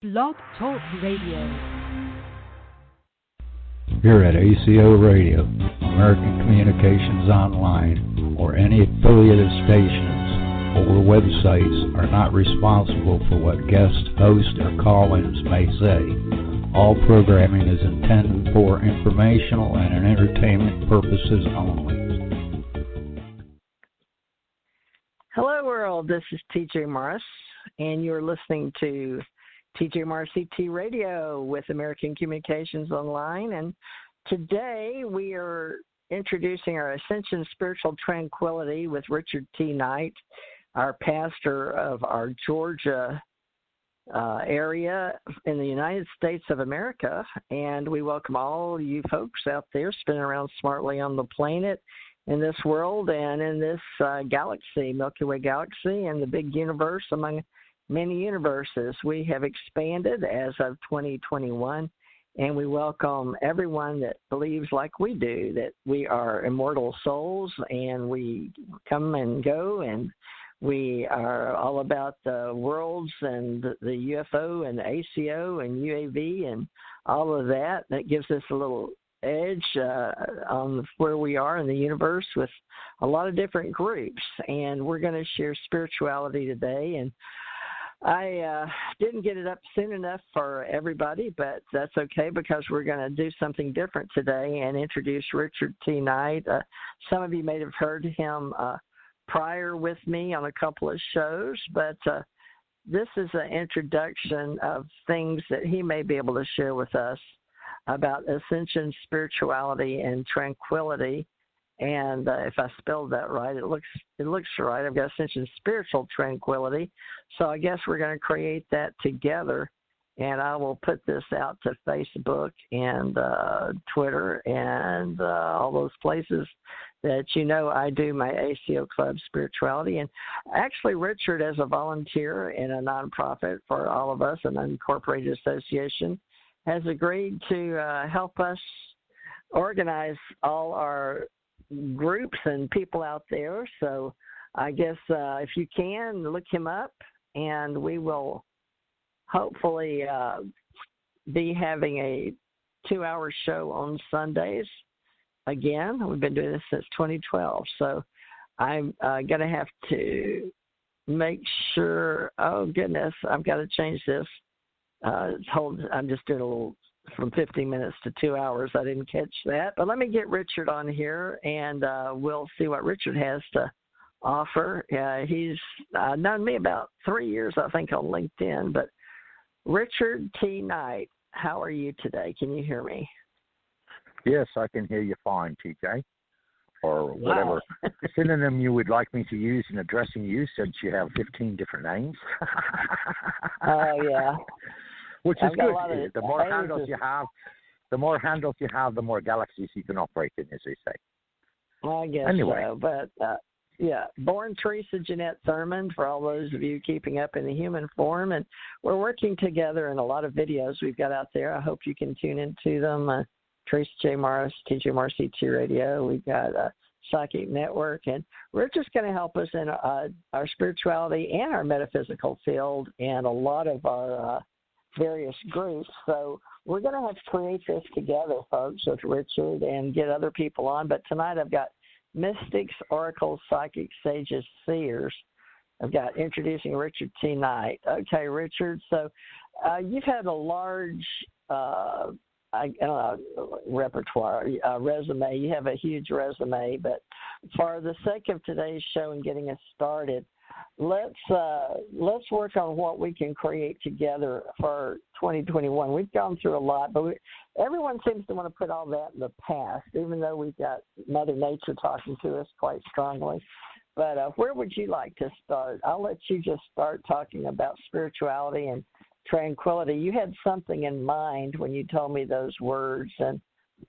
Blog Talk Radio. Here at ACO Radio, American Communications Online, or any affiliated stations or websites are not responsible for what guest hosts or call-ins may say. All programming is intended for informational and entertainment purposes only. Hello, world. This is TJ Morris, and you're listening to TJ Morris CT Radio with American Communications Online. And today we are introducing our Ascension Spiritual Tranquility with Richard T. Knight, our pastor of our Georgia area in the United States of America. And we welcome all you folks out there spinning around smartly on the planet, in this world, and in this galaxy, Milky Way galaxy, and the big universe among many universes. We have expanded as of 2021, and we welcome everyone that believes like we do, that we are immortal souls, and we come and go, and we are all about the worlds and the UFO and the ACO and UAV and all of that. That gives us a little edge on where we are in the universe with a lot of different groups, and we're going to share spirituality today. And I didn't get it up soon enough for everybody, but that's okay because we're going to do something different today and introduce Richard T. Knight. Some of you may have heard him prior with me on a couple of shows, but this is an introduction of things that he may be able to share with us about Ascension, spirituality, and tranquility. And if I spelled that right, it looks right. I've got Ascension, spiritual tranquility. So I guess we're going to create that together. And I will put this out to Facebook and Twitter and all those places that I do my ACO Club Spirituality. And actually, Richard, as a volunteer in a nonprofit for all of us, an unincorporated association, has agreed to help us organize all our groups and people out there. So I guess if you can, look him up, and we will hopefully be having a 2-hour show on Sundays again. We've been doing this since 2012. So I'm going to have to make sure, oh goodness, I've got to change this. I'm just doing a little from 15 minutes to 2 hours. I didn't catch that. But let me get Richard on here, and we'll see what Richard has to offer. He's known me about 3 years, I think, on LinkedIn. But Richard T. Knight, how are you today? Can you hear me? Yes, I can hear you fine, TJ. Or whatever synonym you would like me to use in addressing you, since you have 15 different names. Oh, yeah. Which is good. The more handles you have, the more galaxies you can operate in, as they say. I guess anyway. So. But, born Teresa Jeanette Thurmond, for all those of you keeping up in the human form. And we're working together in a lot of videos we've got out there. I hope you can tune into them. Teresa J. Morris, TJ Morris CT Radio. We've got a Psychic Network. And we're just going to help us in our spirituality and our metaphysical field and a lot of our various groups. So we're going to have to create this together, folks, with Richard and get other people on. But tonight I've got mystics, oracles, psychics, sages, seers. I've got introducing Richard T. Knight. Okay, Richard, so you've had a large repertoire, resume. You have a huge resume, but for the sake of today's show and getting us started, let's work on what we can create together for 2021. We've gone through a lot, but everyone seems to want to put all that in the past, even though we've got Mother Nature talking to us quite strongly. But where would you like to start? I'll let you just start talking about spirituality and tranquility. You had something in mind when you told me those words, and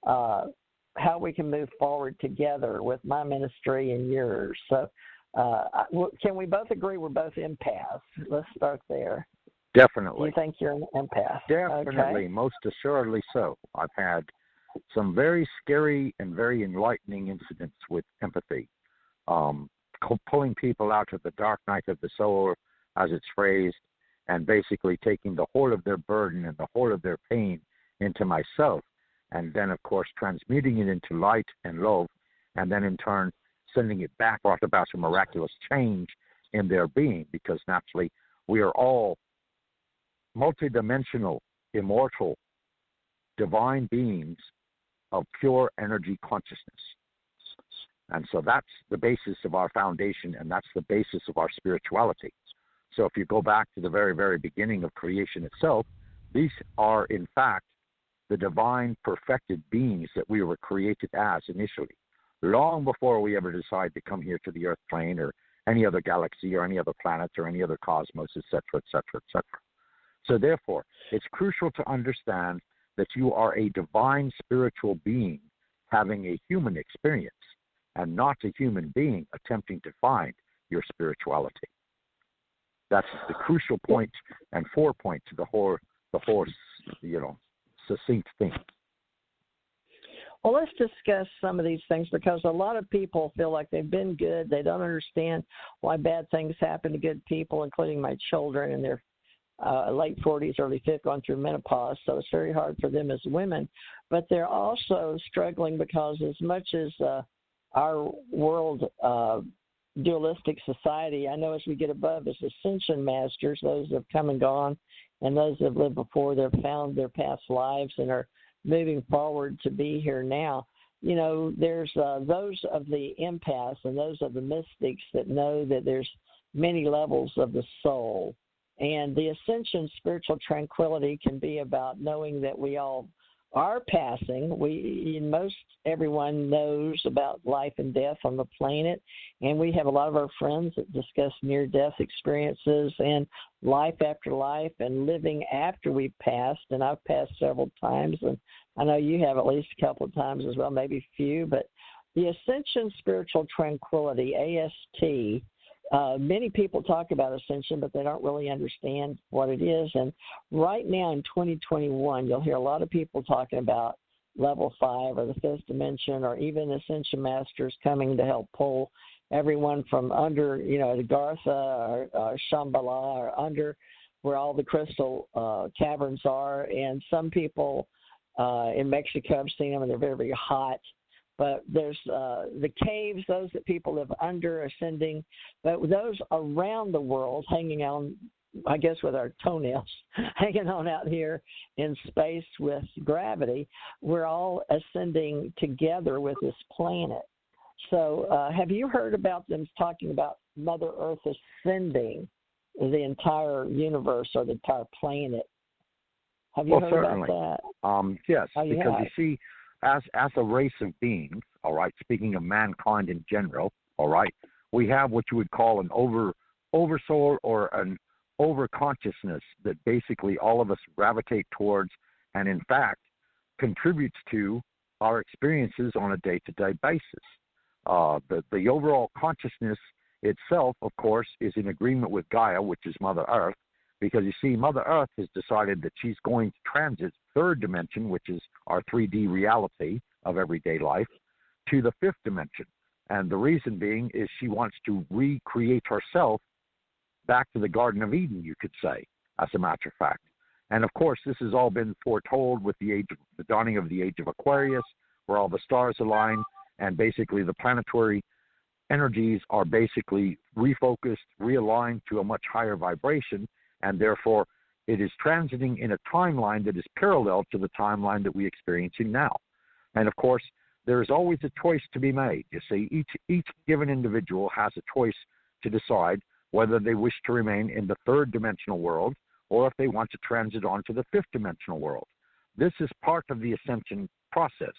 how we can move forward together with my ministry and yours. So can we both agree we're both empaths? Let's start there. Definitely. You think you're an empath? Definitely, okay. Most assuredly so. I've had some very scary and very enlightening incidents with empathy, pulling people out of the dark night of the soul, as it's phrased, and basically taking the whole of their burden and the whole of their pain into myself, and then, of course, transmuting it into light and love, and then in turn sending it back, brought about a miraculous change in their being, because naturally we are all multidimensional, immortal, divine beings of pure energy consciousness. And so that's the basis of our foundation, and that's the basis of our spirituality. So if you go back to the very, very beginning of creation itself, these are, in fact, the divine perfected beings that we were created as initially, long before we ever decide to come here to the earth plane or any other galaxy or any other planet or any other cosmos, etc., etc., etc. So therefore, it's crucial to understand that you are a divine spiritual being having a human experience, and not a human being attempting to find your spirituality. That's the crucial point and forepoint to the whole, succinct thing. Well, let's discuss some of these things, because a lot of people feel like they've been good. They don't understand why bad things happen to good people, including my children in their late 40s, early 50s, going through menopause. So it's very hard for them as women. But they're also struggling because as much as our world dualistic society, I know as we get above as Ascension masters, those that have come and gone, and those that have lived before, they've found their past lives and are moving forward to be here now. You know, there's those of the empaths and those of the mystics that know that there's many levels of the soul. And the Ascension spiritual tranquility can be about knowing that we all are passing. Everyone knows about life and death on the planet, and we have a lot of our friends that discuss near-death experiences and life after life and living after we've passed. And I've passed several times, and I know you have at least a couple of times as well, maybe a few. But the Ascension spiritual tranquility, AST. Many people talk about Ascension, but they don't really understand what it is. And right now in 2021, you'll hear a lot of people talking about level 5 or the fifth dimension, or even Ascension masters coming to help pull everyone from under, the Gartha or Shambhala, or under where all the crystal caverns are. And some people in Mexico, I've seen them, and they're very, very hot. But there's the caves, those that people live under, ascending. But those around the world hanging on, I guess with our toenails, hanging on out here in space with gravity, we're all ascending together with this planet. So have you heard about them talking about Mother Earth ascending the entire universe or the entire planet? Have you heard certainly. about that? Yes, because you see, as a race of beings, all right, speaking of mankind in general, all right, we have what you would call an oversoul or an overconsciousness that basically all of us gravitate towards, and in fact contributes to our experiences on a day-to-day basis. The overall consciousness itself, of course, is in agreement with Gaia, which is Mother Earth, because you see, Mother Earth has decided that she's going to transit third dimension, which is our 3D reality of everyday life, to the fifth dimension. And the reason being is she wants to recreate herself back to the Garden of Eden, you could say, as a matter of fact. And of course, this has all been foretold with the dawning of the age of Aquarius, where all the stars align, and basically the planetary energies are basically refocused, realigned to a much higher vibration, and therefore it is transiting in a timeline that is parallel to the timeline that we're experiencing now. And of course, there is always a choice to be made. You see, each given individual has a choice to decide whether they wish to remain in the third dimensional world or if they want to transit on to the fifth dimensional world. This is part of the ascension process.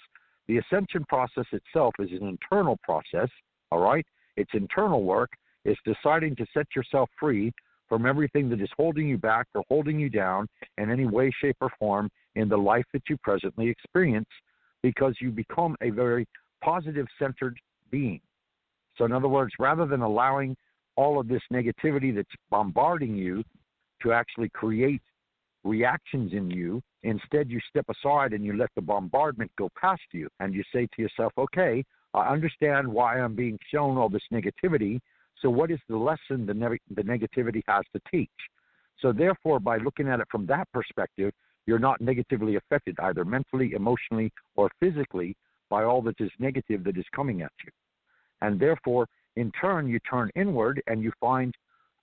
The ascension process itself is an internal process, all right? It's internal work. It's deciding to set yourself free from everything that is holding you back or holding you down in any way, shape, or form in the life that you presently experience, because you become a very positive-centered being. So in other words, rather than allowing all of this negativity that's bombarding you to actually create reactions in you, instead you step aside and you let the bombardment go past you, and you say to yourself, okay, I understand why I'm being shown all this negativity. So what is the lesson the negativity has to teach? So therefore, by looking at it from that perspective, you're not negatively affected either mentally, emotionally, or physically by all that is negative that is coming at you. And therefore, in turn, you turn inward and you find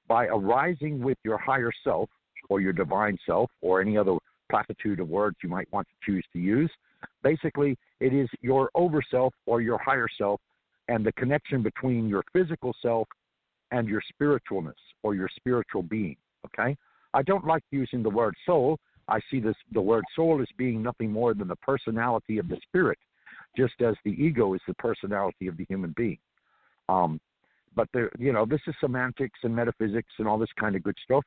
by arising with your higher self or your divine self or any other platitude of words you might want to choose to use, basically it is your overself or your higher self and the connection between your physical self and your spiritualness or your spiritual being, okay? I don't like using the word soul. I see the word soul as being nothing more than the personality of the spirit, just as the ego is the personality of the human being. But this is semantics and metaphysics and all this kind of good stuff,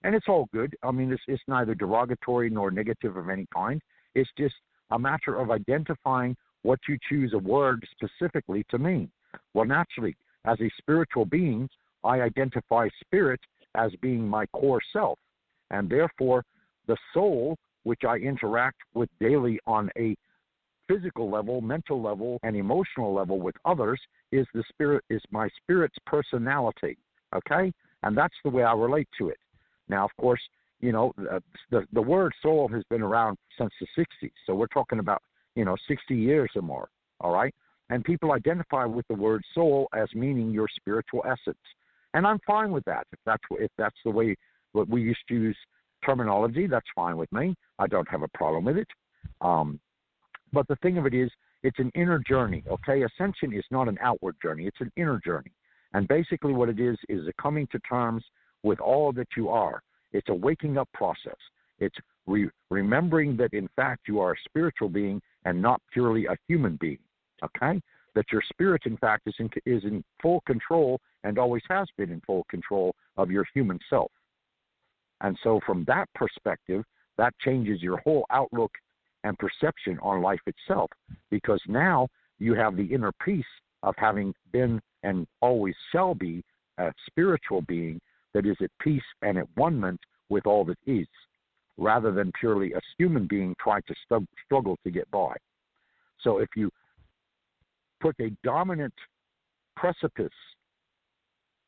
and it's all good. I mean, it's neither derogatory nor negative of any kind. It's just a matter of identifying what you choose a word specifically to mean. Well, naturally, as a spiritual being, I identify spirit as being my core self, and therefore the soul, which I interact with daily on a physical level, mental level, and emotional level with others, is my spirit's personality, okay? And that's the way I relate to it. Now, of course, the word soul has been around since the 60s, so we're talking about, 60 years or more, all right? And people identify with the word soul as meaning your spiritual essence. And I'm fine with that. If that's the way what we used to use terminology, that's fine with me. I don't have a problem with it. But the thing of it is, it's an inner journey, okay? Ascension is not an outward journey. It's an inner journey. And basically what it is a coming to terms with all that you are. It's a waking up process. It's remembering that, in fact, you are a spiritual being and not purely a human being, okay? That your spirit, in fact, is in full control and always has been in full control of your human self. And so from that perspective, that changes your whole outlook and perception on life itself, because now you have the inner peace of having been and always shall be a spiritual being that is at peace and at one-ment with all that is, rather than purely a human being trying to struggle to get by. So if you put a dominant precipice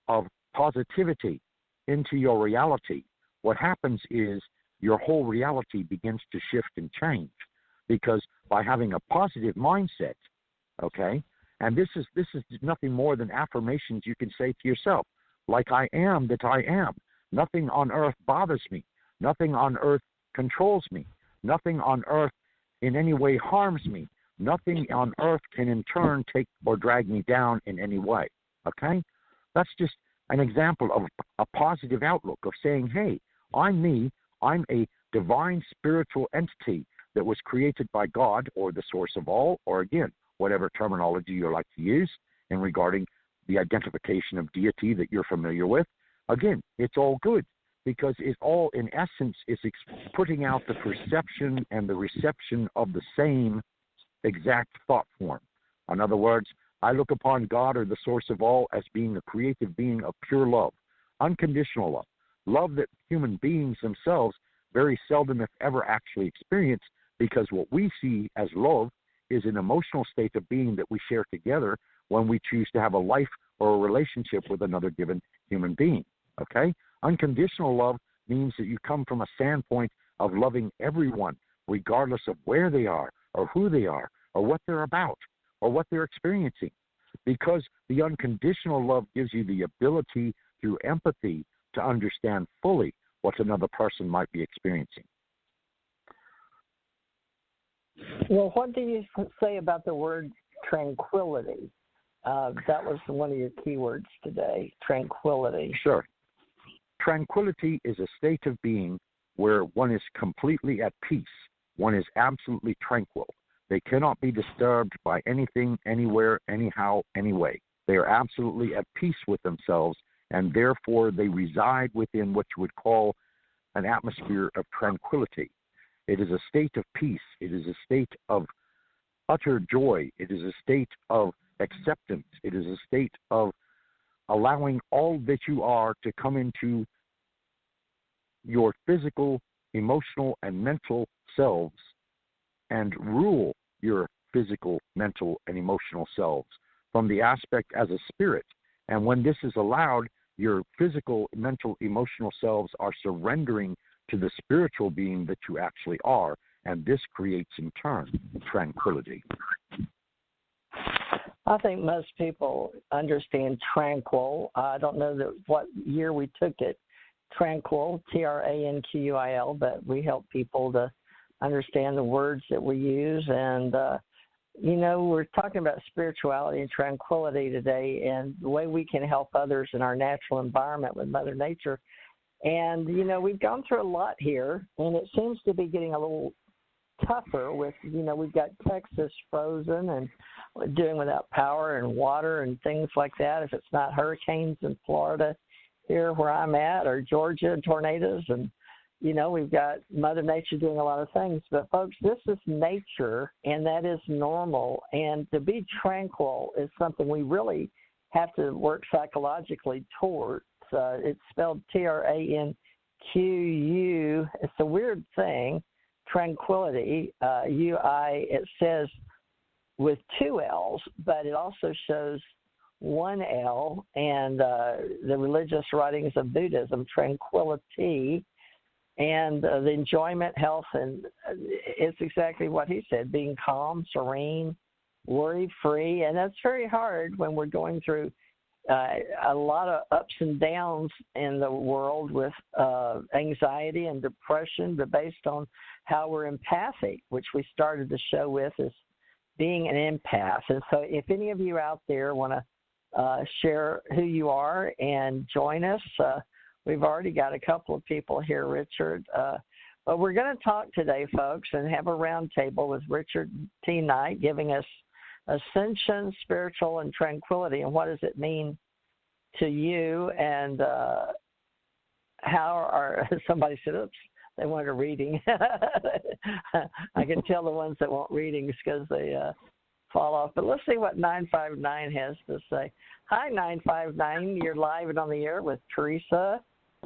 of positivity into your reality, what happens is your whole reality begins to shift and change, because by having a positive mindset, okay, and this is nothing more than affirmations you can say to yourself, like I am that I am. Nothing on earth bothers me. Nothing on earth controls me. Nothing on earth in any way harms me. Nothing on earth can in turn take or drag me down in any way, okay? That's just an example of a positive outlook of saying, hey, I'm me. I'm a divine spiritual entity that was created by God or the source of all, or again, whatever terminology you like to use in regarding the identification of deity that you're familiar with. Again, it's all good, because it all, in essence, is putting out the perception and the reception of the same exact thought form. In other words, I look upon God or the source of all as being a creative being of pure love, unconditional love, love that human beings themselves very seldom, if ever, actually experience, because what we see as love is an emotional state of being that we share together when we choose to have a life or a relationship with another given human being, okay? Unconditional love means that you come from a standpoint of loving everyone, regardless of where they are or who they are or what they're about or what they're experiencing, because the unconditional love gives you the ability through empathy to understand fully what another person might be experiencing. Well, what do you say about the word tranquility? That was one of your keywords today, tranquility. Sure. Tranquility is a state of being where one is completely at peace. One is absolutely tranquil. They cannot be disturbed by anything, anywhere, anyhow, anyway. They are absolutely at peace with themselves, and therefore they reside within what you would call an atmosphere of tranquility. It is a state of peace. It is a state of utter joy. It is a state of acceptance. It is a state of allowing all that you are to come into your physical, emotional, and mental selves and rule your physical, mental, and emotional selves from the aspect as a spirit. And when this is allowed, your physical, mental, emotional selves are surrendering to the spiritual being that you actually are, and this creates, in turn, tranquility. I think most people understand tranquil. I don't know what year we took it, tranquil, Tranquil, but we help people to understand the words that we use. And, we're talking about spirituality and tranquility today and the way we can help others in our natural environment with Mother Nature. And, we've gone through a lot here, and it seems to be getting a little tougher with, we've got Texas frozen and doing without power and water and things like that. If it's not hurricanes in Florida here where I'm at, or Georgia tornadoes, and, we've got Mother Nature doing a lot of things. But, folks, this is nature, and that is normal. And to be tranquil is something we really have to work psychologically towards. It's spelled Tranquu. It's a weird thing. Tranquility, UI, it says with 2 L's, but it also shows 1 L, and the religious writings of Buddhism, tranquility, and the enjoyment, health, and it's exactly what he said, being calm, serene, worry-free, and that's very hard when we're going through a lot of ups and downs in the world with anxiety and depression, but based on how we're empathic, which we started the show with, is being an empath. And so if any of you out there want to share who you are and join us, we've already got a couple of people here, Richard. But we're going to talk today, folks, and have a round table with Richard T. Knight giving us Ascension, spiritual, and tranquility, and what does it mean to you, and how are, somebody said, oops, they wanted a reading. I can tell the ones that want readings because they fall off. But let's see what 959 has to say. Hi, 959. You're live and on the air with Teresa,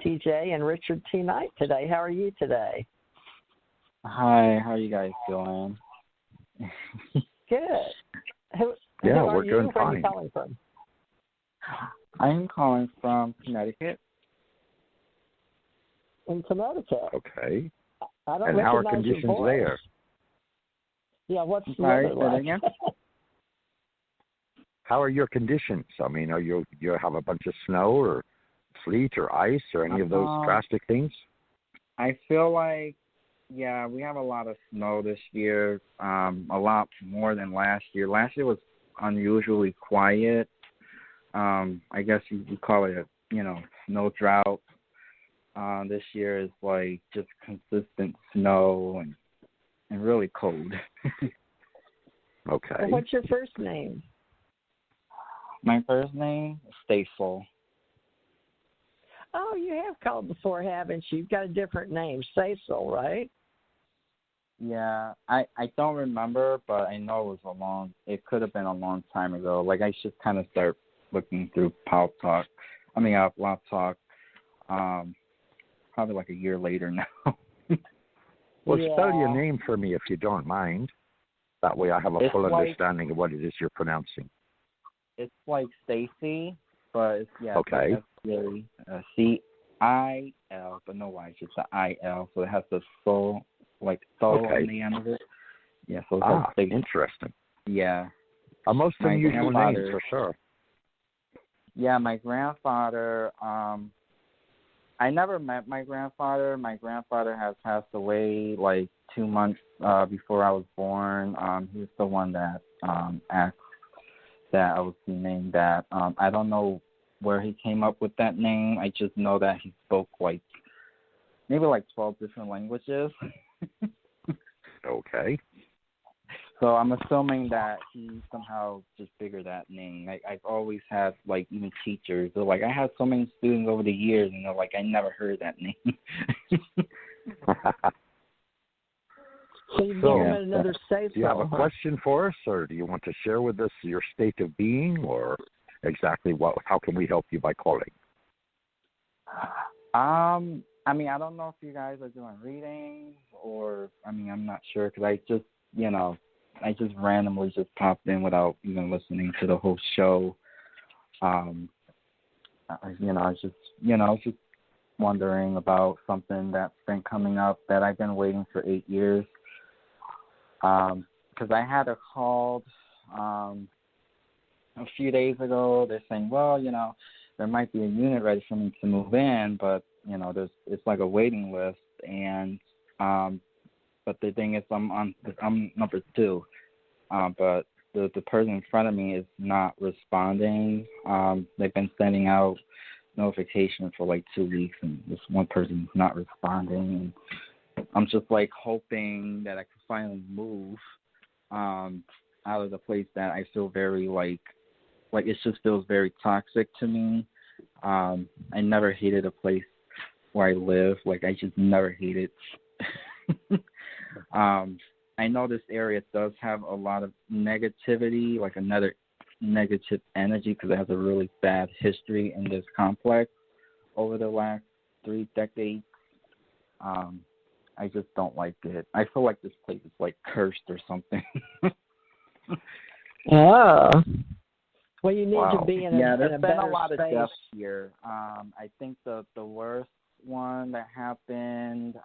TJ, and Richard T. Knight today. How are you today? Hi, how are you guys doing? Good. Who we're doing Where fine. are you calling from? I'm calling from Connecticut. In Connecticut. Okay. I don't And how are recognize your conditions voice. there? Yeah, what's the Sorry, weather say that like? again? How are your conditions? I mean, are you have a bunch of snow or sleet or ice or any of those drastic things? I feel like, yeah, we have a lot of snow this year, a lot more than last year. Last year was unusually quiet. I guess you could call it a, snow drought. This year is like just consistent snow and really cold. Okay. Well, what's your first name? My first name is Stacel. Oh, you have called before, haven't you? You've got a different name, Cecil, right? Yeah, I don't remember, but I know it could have been a long time ago. Like, I should kind of start looking through Blog Talk, probably like a year later now. Well, Yeah. spell your name for me if you don't mind. That way I have a full understanding of what it is you're pronouncing. It's like Stacy, but it's, Okay. C-I-L, but no Y, it's just the I-L, so it has the soul, like soul on the end of it. Yeah, so it's like Stacy. Interesting. Yeah. A most unusual name, for sure. Yeah, my grandfather, I never met my grandfather. My grandfather has passed away like 2 months before I was born. He was the one that asked that I was named that. I don't know where he came up with that name. I just know that he spoke maybe 12 different languages. Okay. So I'm assuming that he somehow just figured that name. I've always had, even teachers. So, I had so many students over the years, and they're I never heard that name. So you've never met another Cecil. Do you have a question for us, or do you want to share with us your state of being, or exactly how can we help you by calling? I don't know if you guys are doing readings, or, I'm not sure, because I just, I just randomly just popped in without even listening to the whole show. I was just wondering about something that's been coming up that I've been waiting for 8 years. Because I had a call a few days ago. They're saying, well, there might be a unit ready for me to move in, but it's like a waiting list, and but the thing is, I'm number 2, but the person in front of me is not responding. They've been sending out notifications for like 2 weeks, and this one person's not responding. And I'm just like hoping that I can finally move out of the place that I feel very like it just feels very toxic to me. I never hated a place where I live. Like, I just never hated. I know this area does have a lot of negativity, like another negative energy, because it has a really bad history in this complex over the last 3 decades. I just don't like it. I feel like this place is like cursed or something. Oh. Well, you need to be in there's a been better a lot space. of deaths here. I think the worst one that happened,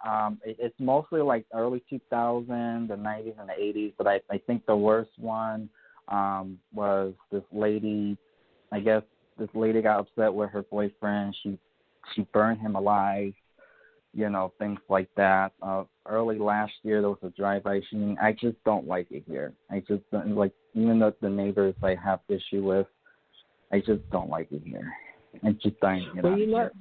it's mostly like early 2000s, the 90s, and the 80s, but I think the worst one was this lady. I guess this lady got upset with her boyfriend. She burned him alive, things like that. Early last year, there was a drive-by shooting. I just don't like it here. I just don't like, even though the neighbors I have issue with, I just don't like it here. I'm just dying to get out of here.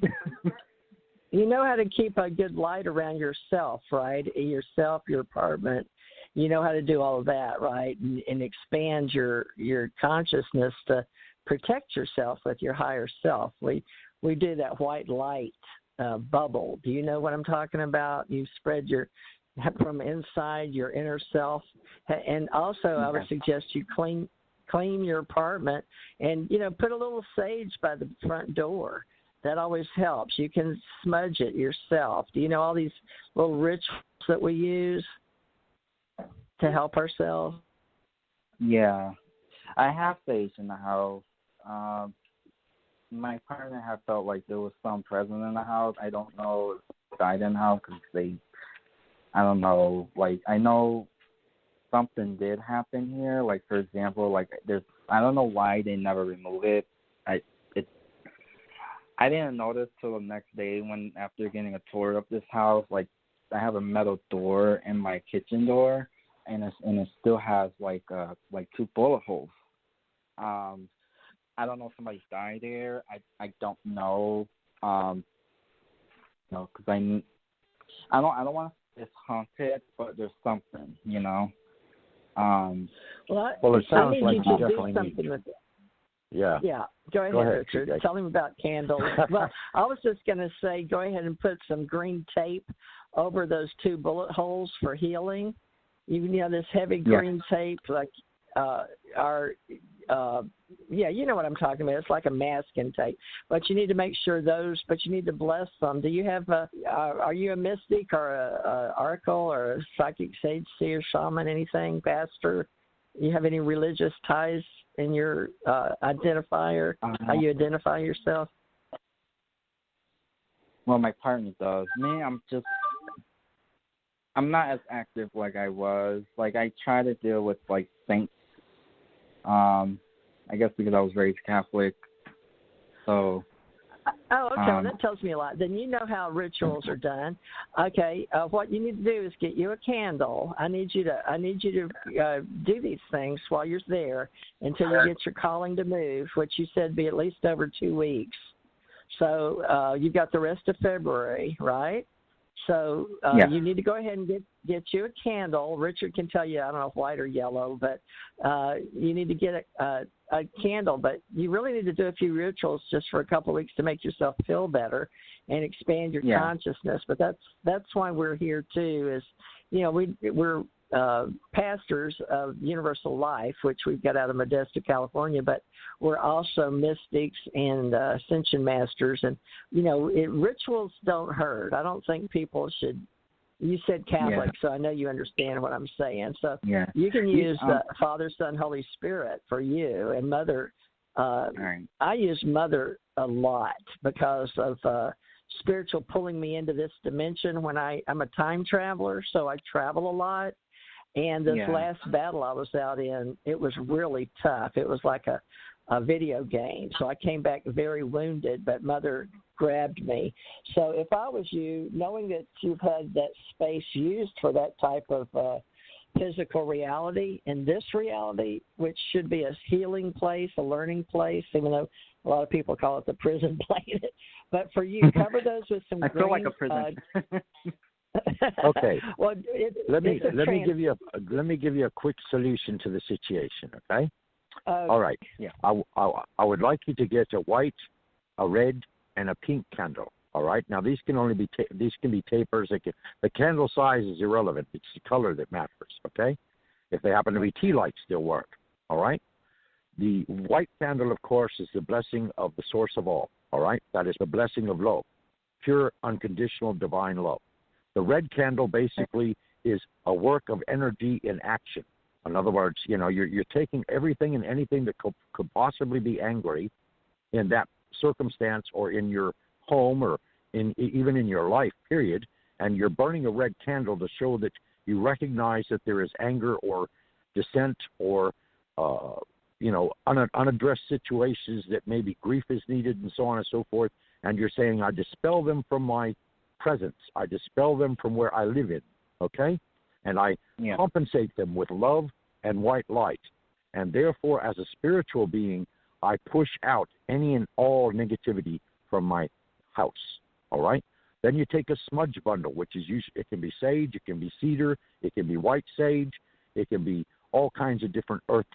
You know how to keep a good light around yourself, right? Yourself, your apartment. You know how to do all of that, right? And expand your consciousness to protect yourself with your higher self. We do that white light bubble. Do you know what I'm talking about? You spread from inside your inner self. And also, I would suggest you clean your apartment and, put a little sage by the front door. That always helps. You can smudge it yourself. Do you know all these little rituals that we use to help ourselves? Yeah. I have sage in the house. My partner had felt like there was some present in the house. I don't know if died in the house because I don't know. Like, I know something did happen here. Like, for example, I don't know why they never remove it. I didn't notice till the next day after getting a tour of this house. Like, I have a metal door in my kitchen door, and it still has like 2 bullet holes. I don't know if somebody died there. I don't know. Because I don't want to say it's haunted, but there's something. Well, it sounds like you to definitely do something with it. Yeah. Yeah. Go ahead, Richard. Tell him about candles. Well, I was just going to say, go ahead and put some green tape over those 2 bullet holes for healing. This heavy green tape, like you know what I'm talking about. It's like a masking tape. But you need to make sure but you need to bless them. Do you have are you a mystic or a oracle or a psychic sage, seer, shaman, anything, pastor? You have any religious ties in your identifier, how you identify yourself? Well, my partner does. Me, I'm not as active like I was. Like, I try to deal with, like, saints. I guess because I was raised Catholic. So. Oh, okay. Well, that tells me a lot. Then you know how rituals are done. Okay. What you need to do is get you a candle. I need you to do these things while you're there until you get your calling to move, which you said be at least over 2 weeks. So you've got the rest of February, right? So you need to go ahead and get you a candle. Richard can tell you, I don't know if white or yellow, but you need to get a candle. But you really need to do a few rituals just for a couple of weeks to make yourself feel better and expand your consciousness. But that's why we're here too. Is we're pastors of Universal Life, which we've got out of Modesto, California, but we're also mystics and Ascension masters. And, rituals don't hurt. I don't think people should. You said Catholic, so I know you understand what I'm saying. So you can use the Father, Son, Holy Spirit for you, and Mother Right. I use Mother a lot because of spiritual pulling me into this dimension. When I'm a time traveler, so I travel a lot. And this last battle I was out in, it was really tough. It was like a video game. So I came back very wounded, but Mother grabbed me. So if I was you, knowing that you've had that space used for that type of physical reality, and this reality, which should be a healing place, a learning place, even though a lot of people call it the prison planet. But for you, cover those with some I feel like a prison. Okay. Well, let me give you a quick solution to the situation. Okay. All right. Yeah. I would like you to get a white, a red, and a pink candle. All right. Now these can only be these can be tapers. The candle size is irrelevant. It's the color that matters. Okay. If they happen to be tea lights, they'll work. All right. The white candle, of course, is the blessing of the source of all. All right. That is the blessing of love, pure, unconditional, divine love. The red candle basically is a work of energy in action. In other words, you're taking everything and anything that could possibly be angry in that circumstance or in your home or even in your life, period, and you're burning a red candle to show that you recognize that there is anger or dissent or unaddressed situations that maybe grief is needed and so on and so forth, and you're saying, I dispel them from my presence. I dispel them from where I live in, okay? And I compensate them with love and white light. And therefore, as a spiritual being, I push out any and all negativity from my house, all right? Then you take a smudge bundle, which is usually, it can be sage, it can be cedar, it can be white sage, it can be all kinds of different earth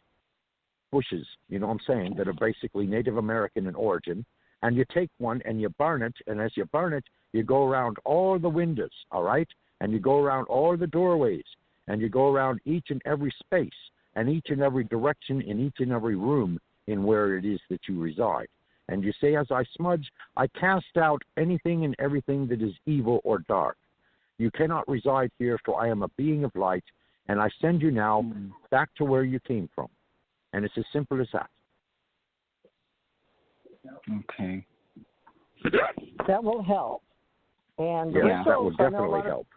bushes, you know what I'm saying, that are basically Native American in origin. And you take one and you burn it, and as you burn it, you go around all the windows, all right? And you go around all the doorways, and you go around each and every space and each and every direction in each and every room in where it is that you reside. And you say, as I smudge, I cast out anything and everything that is evil or dark. You cannot reside here, for I am a being of light, and I send you now back to where you came from. And it's as simple as that. Okay. That will help. And that will definitely help.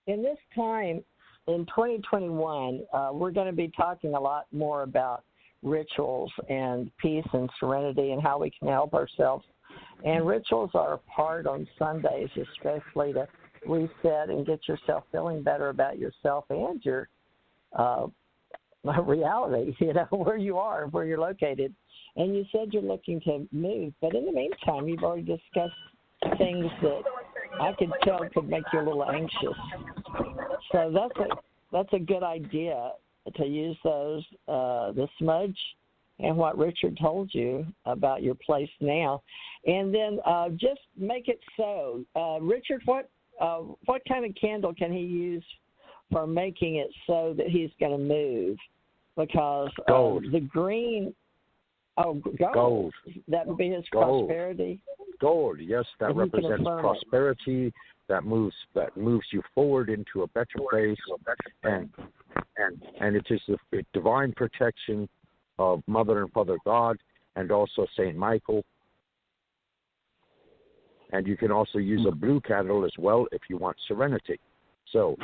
In this time, in 2021, we're going to be talking a lot more about rituals and peace and serenity and how we can help ourselves. And rituals are a part on Sundays, especially to reset and get yourself feeling better about yourself and your reality, where you are, where you're located. And you said you're looking to move, but in the meantime, you've already discussed things that I could tell could make you a little anxious. So that's a good idea to use those, the smudge and what Richard told you about your place now. And then just make it so. Richard, what kind of candle can he use for making it so that he's going to move? Because the green... Oh, gold. That would be his prosperity. Gold, yes, that represents prosperity. That moves you forward into a better place, and it is the divine protection of Mother and Father God, and also Saint Michael. And you can also use a blue candle as well if you want serenity. So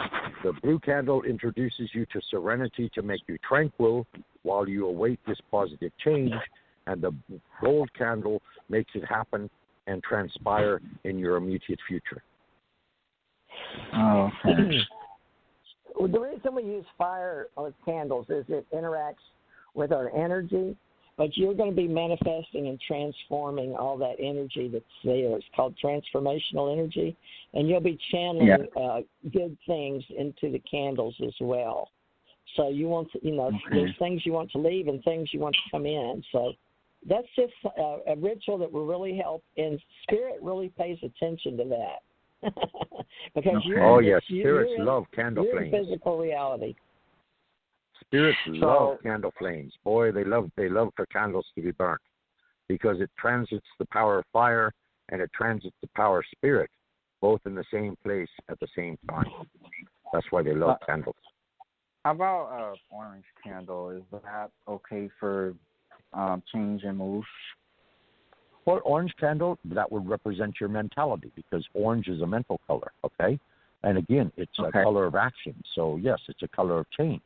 the blue candle introduces you to serenity to make you tranquil while you await this positive change, and the gold candle makes it happen and transpire in your immediate future. Oh, okay. The reason we use fire with candles is it interacts with our energy, but you're going to be manifesting and transforming all that energy that's there. It's called transformational energy, and you'll be channeling good things into the candles as well. So you want to, there's things you want to leave and things you want to come in. So that's just a ritual that will really help, and Spirit really pays attention to that. Because spirits love candle flames. Physical reality. Spirits love candle flames. Boy, they love for candles to be burnt, because it transits the power of fire and it transits the power of spirit, both in the same place at the same time. That's why they love candles. How about orange candle? Is that okay for change and move? Well, orange candle, that would represent your mentality because orange is a mental color, okay? And again, it's a color of action. So, yes, it's a color of change.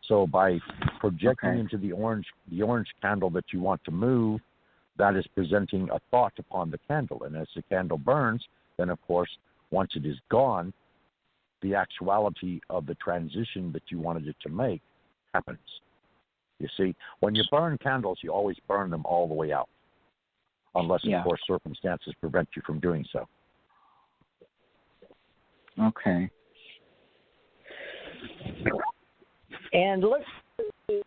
So by projecting into the orange candle that you want to move, that is presenting a thought upon the candle. And as the candle burns, then, of course, once it is gone, the actuality of the transition that you wanted it to make happens. You see, when you burn candles, you always burn them all the way out, unless, of course, circumstances prevent you from doing so. Okay. And let's see,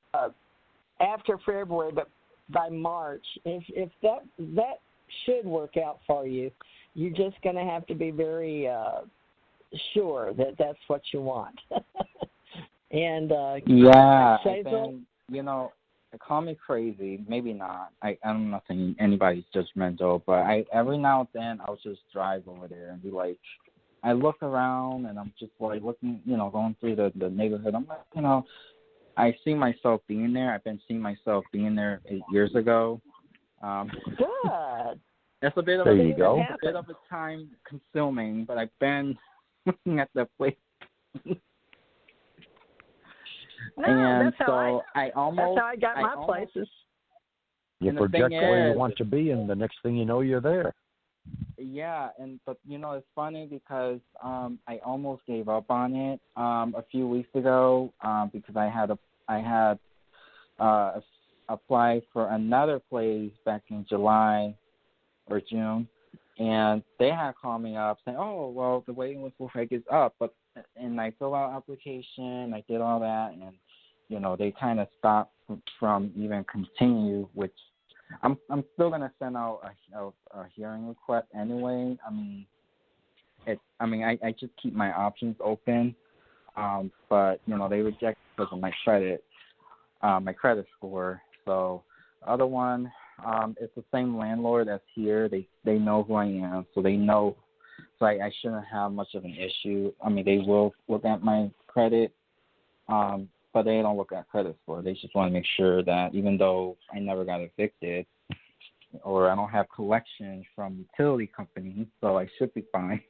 after February, but by March, if that should work out for you, you're just going to have to be very sure that that's what you want. And I've been, call me crazy, maybe not. I'm not saying anybody's judgmental, but every now and then I'll just drive over there and be like, I look around and I'm just like looking, going through the neighborhood. I'm like, I see myself being there. I've been seeing myself being there 8 years ago. Good. It's a bit of a time consuming, but I've been looking at the place. That's how I got my places. You project where you want to be, and the next thing you know, you're there. Yeah, but it's funny because I almost gave up on it a few weeks ago because I had applied for another place back in July or June, and they had called me up saying, "Oh, well, the waiting list looks like it's up," and I filled out application, I did all that, and they kind of stopped from even continue, which I'm still gonna send out a hearing request anyway. I just keep my options open, but they reject because of my credit score. So the other one, it's the same landlord as here. They know who I am, so they know. So I shouldn't have much of an issue. They will look at my credit, but they don't look at credit score. They just want to make sure that even though I never got evicted or I don't have collections from utility companies, so I should be fine.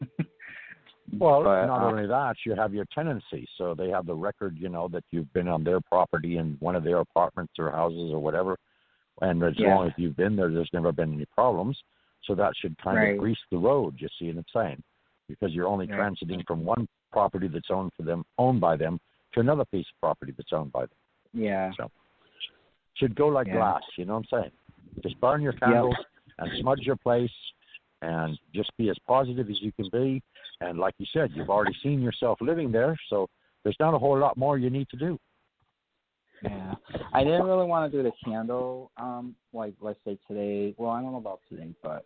Well, not only that, you have your tenancy. So they have the record, that you've been on their property in one of their apartments or houses or whatever. And as long as you've been there, there's never been any problems. So that should kind of grease the road, you see what I'm saying? Because you're only transiting from one property that's owned by them, to another piece of property that's owned by them. Yeah. So should go like glass, you know what I'm saying? Just burn your candles and smudge your place and just be as positive as you can be. And like you said, you've already seen yourself living there, so there's not a whole lot more you need to do. Yeah. I didn't really want to do the candle, like let's say today. Well, I don't know about today, but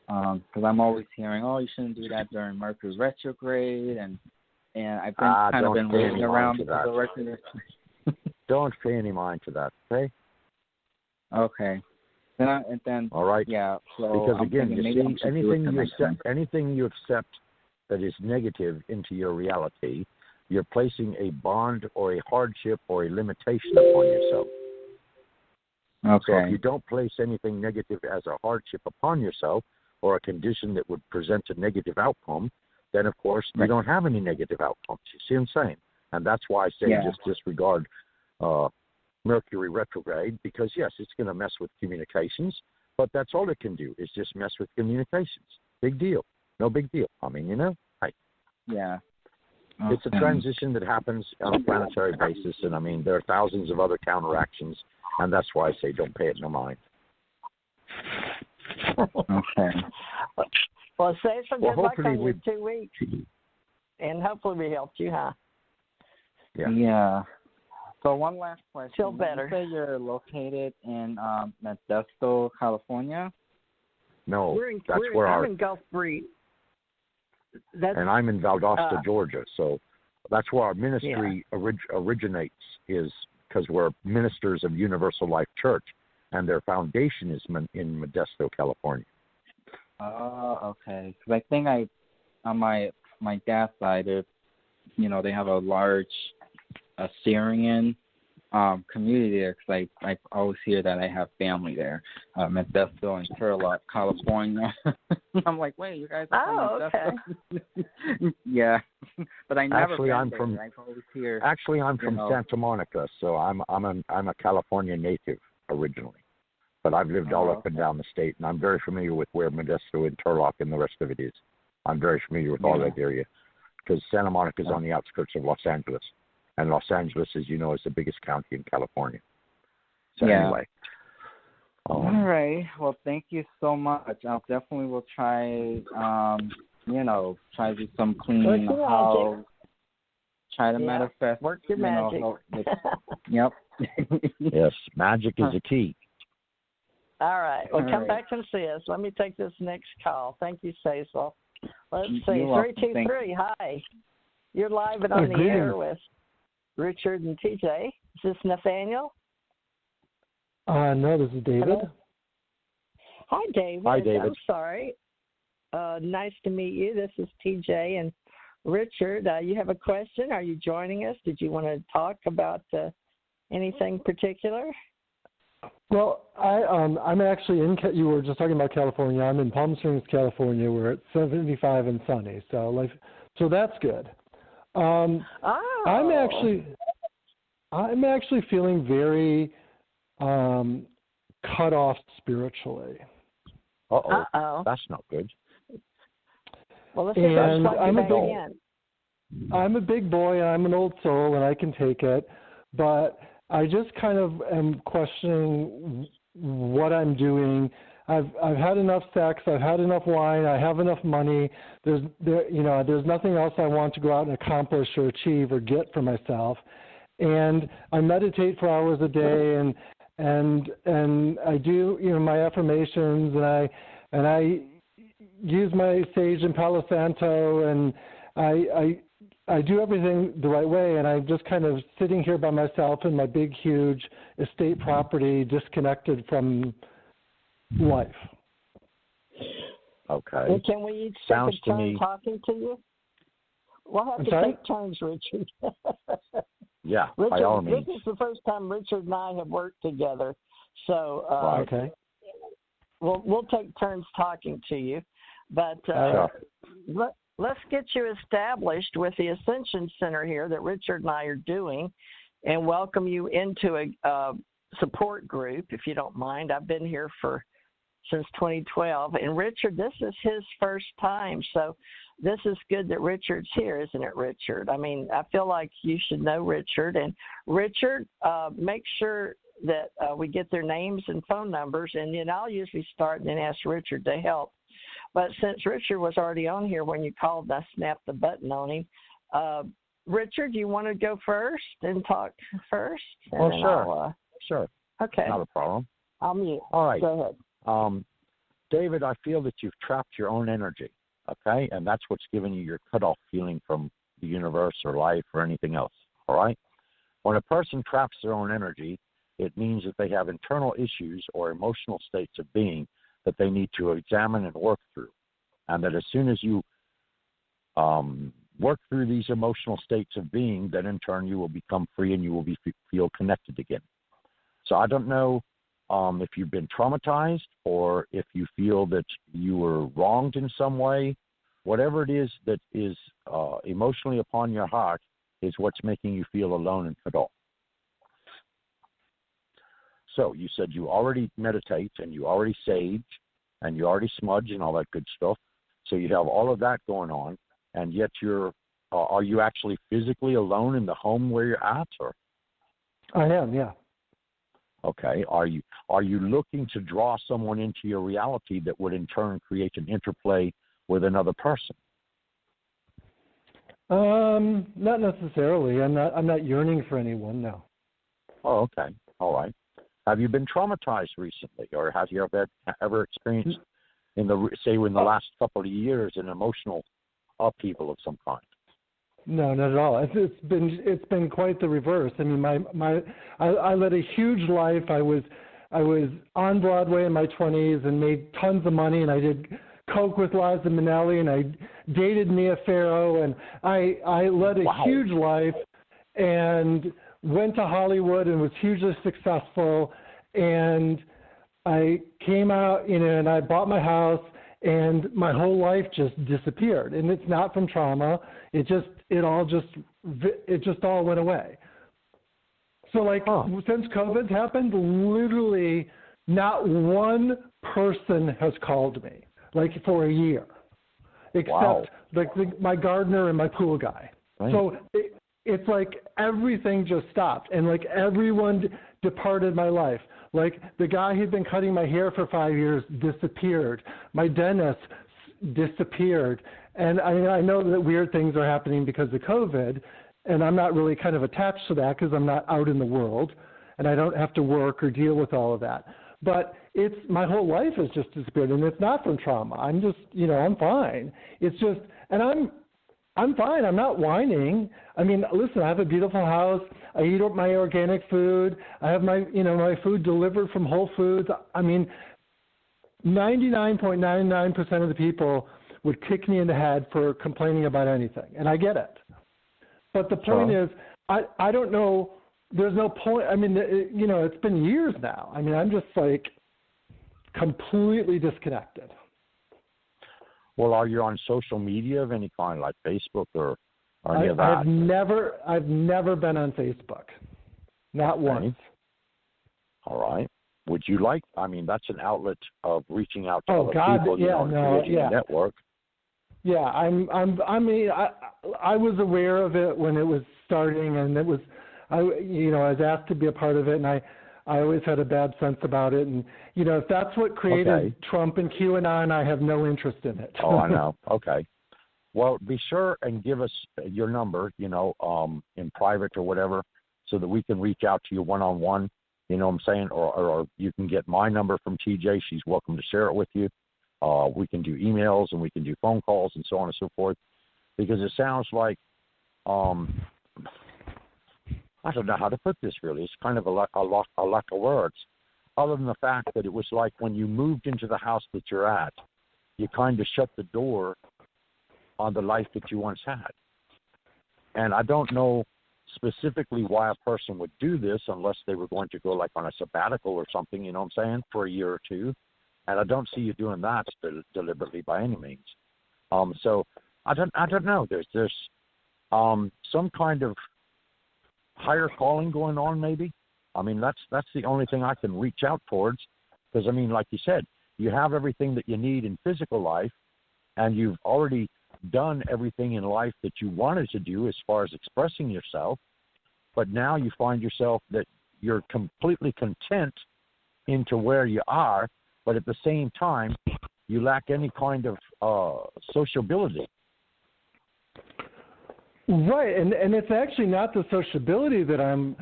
because I'm always hearing, you shouldn't do that during Mercury retrograde, and I've been waiting around for the retrograde. Don't pay any mind to that, okay? Okay. Then all right. Yeah. So because again, you see, anything you accept that is negative into your reality, you're placing a bond or a hardship or a limitation upon yourself. Okay. So if you don't place anything negative as a hardship upon yourself or a condition that would present a negative outcome, then, of course, you don't have any negative outcomes. You see what I'm saying? And that's why I say just disregard Mercury retrograde because, yes, it's going to mess with communications, but that's all it can do is just mess with communications. Big deal. No big deal. Right. Yeah. Okay. It's a transition that happens on a planetary basis, and, there are thousands of other counteractions, and that's why I say don't pay it no mind. Okay. Well, say some good luck on your 2 weeks, and hopefully we helped you, huh? Yeah. So one last question. Feel better. You say you're located in Modesto, California? No, I'm in Gulf Breeze. And I'm in Valdosta, Georgia. So that's where our ministry originates, is because we're ministers of Universal Life Church, and their foundation is in Modesto, California. Oh, okay. Because I think on my dad's side, they have a large Assyrian community there because I always hear that I have family there. Modesto and Turlock, California. I'm like, wait, you guys are from Modesto? Okay. Yeah, but I never Actually, I'm from. I always hear. Actually, I'm from Santa Monica, so I'm a California native originally, but I've lived all up and down the state, and I'm very familiar with where Modesto and Turlock and the rest of it is. I'm very familiar with all that area because Santa Monica is on the outskirts of Los Angeles. And Los Angeles, as you know, is the biggest county in California. So anyway. All right. Well, thank you so much. I'll definitely will try, try to do some cleaning in the house. Try to manifest. Work your magic. Yep. Yes, magic is a key. All right. Well, come back and see us. Let me take this next call. Thank you, Cecil. Let's see. 323. Hi. You're live and on the air with Richard and TJ. Is this Nathaniel? No, this is David. Hello? Hi, David. Hi, David. I'm sorry. Nice to meet you. This is TJ and Richard. You have a question? Are you joining us? Did you want to talk about anything particular? Well, I'm actually in. You were just talking about California. I'm in Palm Springs, California. We're at 75 and sunny, so that's good. I'm actually feeling very cut off spiritually. Uh-oh. That's not good. Well, let's I'm a big boy, and I'm an old soul, and I can take it, but I just kind of am questioning what I'm doing. I've had enough sex. I've had enough wine. I have enough money. There's nothing else I want to go out and accomplish or achieve or get for myself. And I meditate for hours a day, and I do my affirmations, and I use my sage in Palo Santo, and I do everything the right way, and I'm just kind of sitting here by myself in my big, huge estate property, disconnected from life. Okay. Well, can we each take a turn talking to you? We'll have to take turns, Richard. Yeah, Richard, by all means. This is the first time Richard and I have worked together, so okay. We'll take turns talking to you. But let's get you established with the Ascension Center here that Richard and I are doing, and welcome you into a support group, if you don't mind. I've been here since 2012, and Richard, this is his first time, so this is good that Richard's here, isn't it, Richard? I mean, I feel like you should know Richard, and Richard, make sure that we get their names and phone numbers, and then I'll usually start and then ask Richard to help. But since Richard was already on here when you called, I snapped the button on him. Richard, you want to go first and talk first? Oh, sure. Sure. Okay. Not a problem. I'll mute. All right. Go ahead. David, I feel that you've trapped your own energy, okay? And that's what's giving you your cutoff feeling from the universe or life or anything else, all right? When a person traps their own energy, it means that they have internal issues or emotional states of being that they need to examine and work through. And that as soon as you work through these emotional states of being, then in turn you will become free and you will feel connected again. So I don't know if you've been traumatized or if you feel that you were wronged in some way. Whatever it is that is emotionally upon your heart is what's making you feel alone and cut off. So you said you already meditate and you already sage and you already smudge and all that good stuff. So you have all of that going on, and yet are you actually physically alone in the home where you're at? Or? I am, yeah. Okay. Are you looking to draw someone into your reality that would in turn create an interplay with another person? Not necessarily. I'm not yearning for anyone, no. Oh, okay. All right. Have you been traumatized recently, or have you ever experienced in the last couple of years an emotional upheaval of some kind? No, not at all. It's been quite the reverse. I mean, I led a huge life. I was on Broadway in my 20s and made tons of money, and I did coke with Liza Minnelli, and I dated Mia Farrow, and I led a huge life. And went to Hollywood and was hugely successful, and I came out, and I bought my house, and my whole life just disappeared. And it's not from trauma. It just all went away. So since COVID's happened, literally not one person has called me for a year, except my gardener and my pool guy. Right. So it's like everything just stopped, and everyone departed my life. The guy who'd been cutting my hair for 5 years disappeared. My dentist disappeared. And I know that weird things are happening because of COVID, and I'm not really kind of attached to that because I'm not out in the world, and I don't have to work or deal with all of that. But my whole life has just disappeared, and it's not from trauma. I'm just, I'm fine. It's just, and I'm fine. I'm not whining. I mean, listen, I have a beautiful house. I eat my organic food. I have my food delivered from Whole Foods. I mean, 99.99% of the people would kick me in the head for complaining about anything, and I get it. But the point is, I don't know. There's no point. I mean, it's been years now. I mean, I'm just completely disconnected. Well, are you on social media of any kind, like Facebook or any of that? I've never been on Facebook, not once. All right. Would you like? I mean, that's an outlet of reaching out to other people. A network. Yeah, I was aware of it when it was starting, and it was, I was asked to be a part of it, and I always had a bad sense about it. And, if that's what created Trump and QAnon, I have no interest in it. Oh, I know. Okay. Well, be sure and give us your number, in private or whatever, so that we can reach out to you one-on-one, you know what I'm saying? Or you can get my number from TJ. She's welcome to share it with you. We can do emails and we can do phone calls and so on and so forth. Because it sounds like, I don't know how to put this really. It's kind of a lack of words. Other than the fact that it was like when you moved into the house that you're at, you kind of shut the door on the life that you once had. And I don't know specifically why a person would do this unless they were going to go on a sabbatical or something, you know what I'm saying, for a year or two. And I don't see you doing that deliberately by any means. So I don't know. There's some kind of higher calling going on, maybe. I mean, that's the only thing I can reach out towards, because I mean, like you said, you have everything that you need in physical life, and you've already done everything in life that you wanted to do as far as expressing yourself. But now you find yourself that you're completely content into where you are, but at the same time, you lack any kind of sociability. Right, and it's actually not the sociability that I'm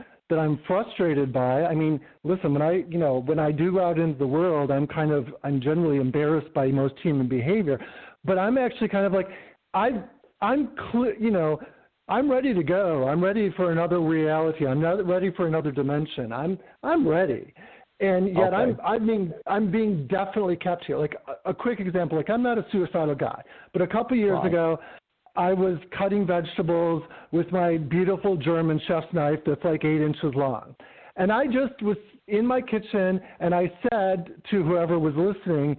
frustrated by. I mean, listen, when I do go out into the world, I'm generally embarrassed by most human behavior, but I'm actually kind of like, I'm ready to go. I'm ready for another reality. I'm not ready for another dimension. I'm ready. And yet I'm being definitely kept here. Like a quick example, I'm not a suicidal guy, but a couple years ago, I was cutting vegetables with my beautiful German chef's knife that's 8 inches long. And I just was in my kitchen, and I said to whoever was listening,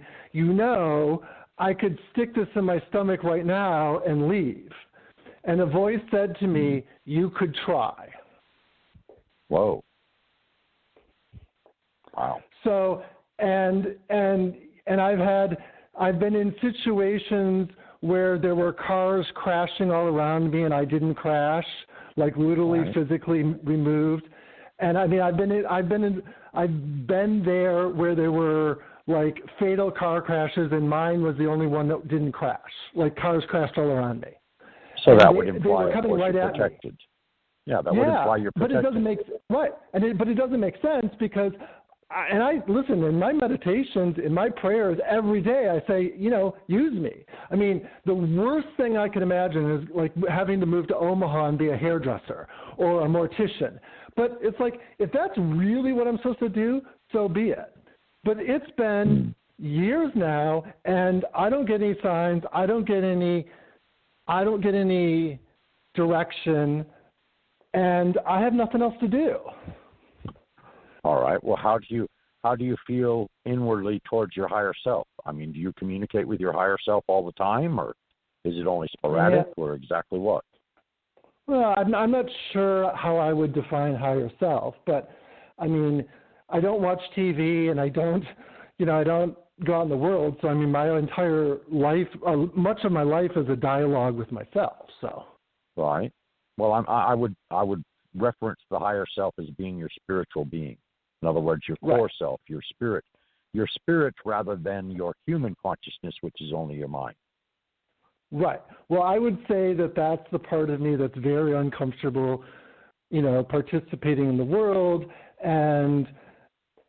I could stick this in my stomach right now and leave. And a voice said to me, you could try. Whoa. Wow. So, and I've been in situations where there were cars crashing all around me and I didn't crash, literally physically removed. And I mean, I've been there where there were fatal car crashes, and mine was the only one that didn't crash. Cars crashed all around me. So that would imply you're protected. Yeah, that would imply you're protected. But it doesn't make but it doesn't make sense because. And I listen in my meditations, in my prayers every day. I say, use me. I mean, the worst thing I can imagine is having to move to Omaha and be a hairdresser or a mortician. But it's if that's really what I'm supposed to do, so be it. But it's been years now, and I don't get any signs. I don't get any direction. and I have nothing else to do. All right. Well, how do you feel inwardly towards your higher self? I mean, do you communicate with your higher self all the time, or is it only sporadic, or exactly what? Well, I'm not sure how I would define higher self, but I mean, I don't watch TV and I don't go out in the world. So I mean, my entire life, much of my life, is a dialogue with myself. So. Right. Well, I would reference the higher self as being your spiritual being. In other words, your core self, your spirit rather than your human consciousness, which is only your mind. Right. Well, I would say that that's the part of me that's very uncomfortable, participating in the world, and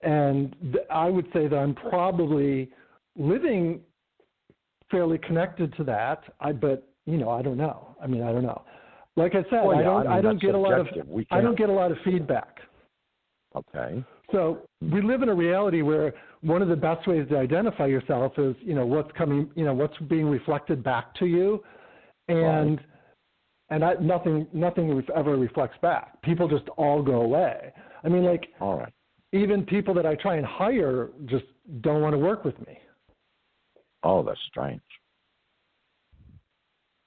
I would say that I'm probably living fairly connected to that. But I don't know. I mean, I don't know. Like I said, I don't get a lot of feedback. Okay. So we live in a reality where one of the best ways to identify yourself is, what's coming, what's being reflected back to you, and nothing ever reflects back. People just all go away. I mean, like, all right. Even people that I try and hire just don't want to work with me. Oh, that's strange.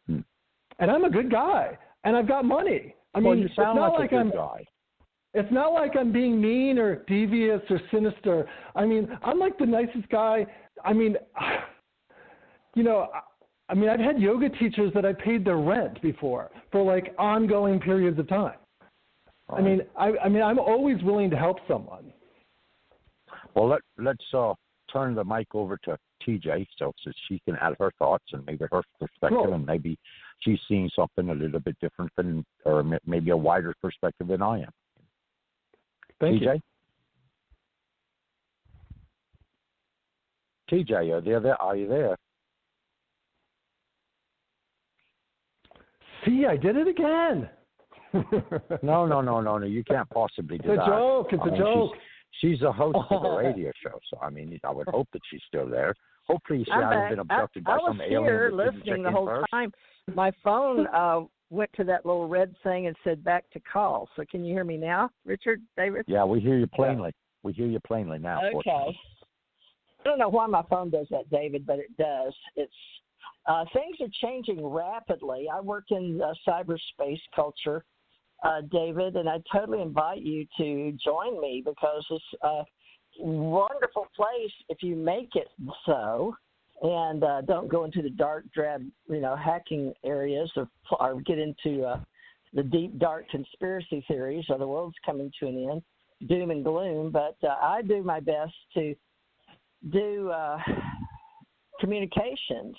And I'm a good guy, and I've got money. I mean, you sound like a good guy. It's not like I'm being mean or devious or sinister. I mean, I'm like the nicest guy. I mean, I've had yoga teachers that I paid their rent before for like ongoing periods of time. Right. I mean, I'm always willing to help someone. Well, let's turn the mic over to TJ so she can add her thoughts and maybe her perspective, and maybe she's seeing something a little bit different or maybe a wider perspective than I am. Thank TJ? you. TJ, are you there? See, I did it again. No. You can't possibly do that. It's a joke. She's a host of a radio show, so I mean, I would hope that she's still there. Hopefully, she hasn't been abducted by some alien. I was here listening the whole time. My phone went to that little red thing and said back to call. So can you hear me now, Richard, David? Yeah, we hear you plainly. We hear you plainly now. Okay. I don't know why my phone does that, David, but it does. It's things are changing rapidly. I work in cyberspace culture, David, and I totally invite you to join me because it's a wonderful place if you make it so. And don't go into the dark, drab, hacking areas or get into the deep, dark conspiracy theories or the world's coming to an end, doom and gloom. But I do my best to do communications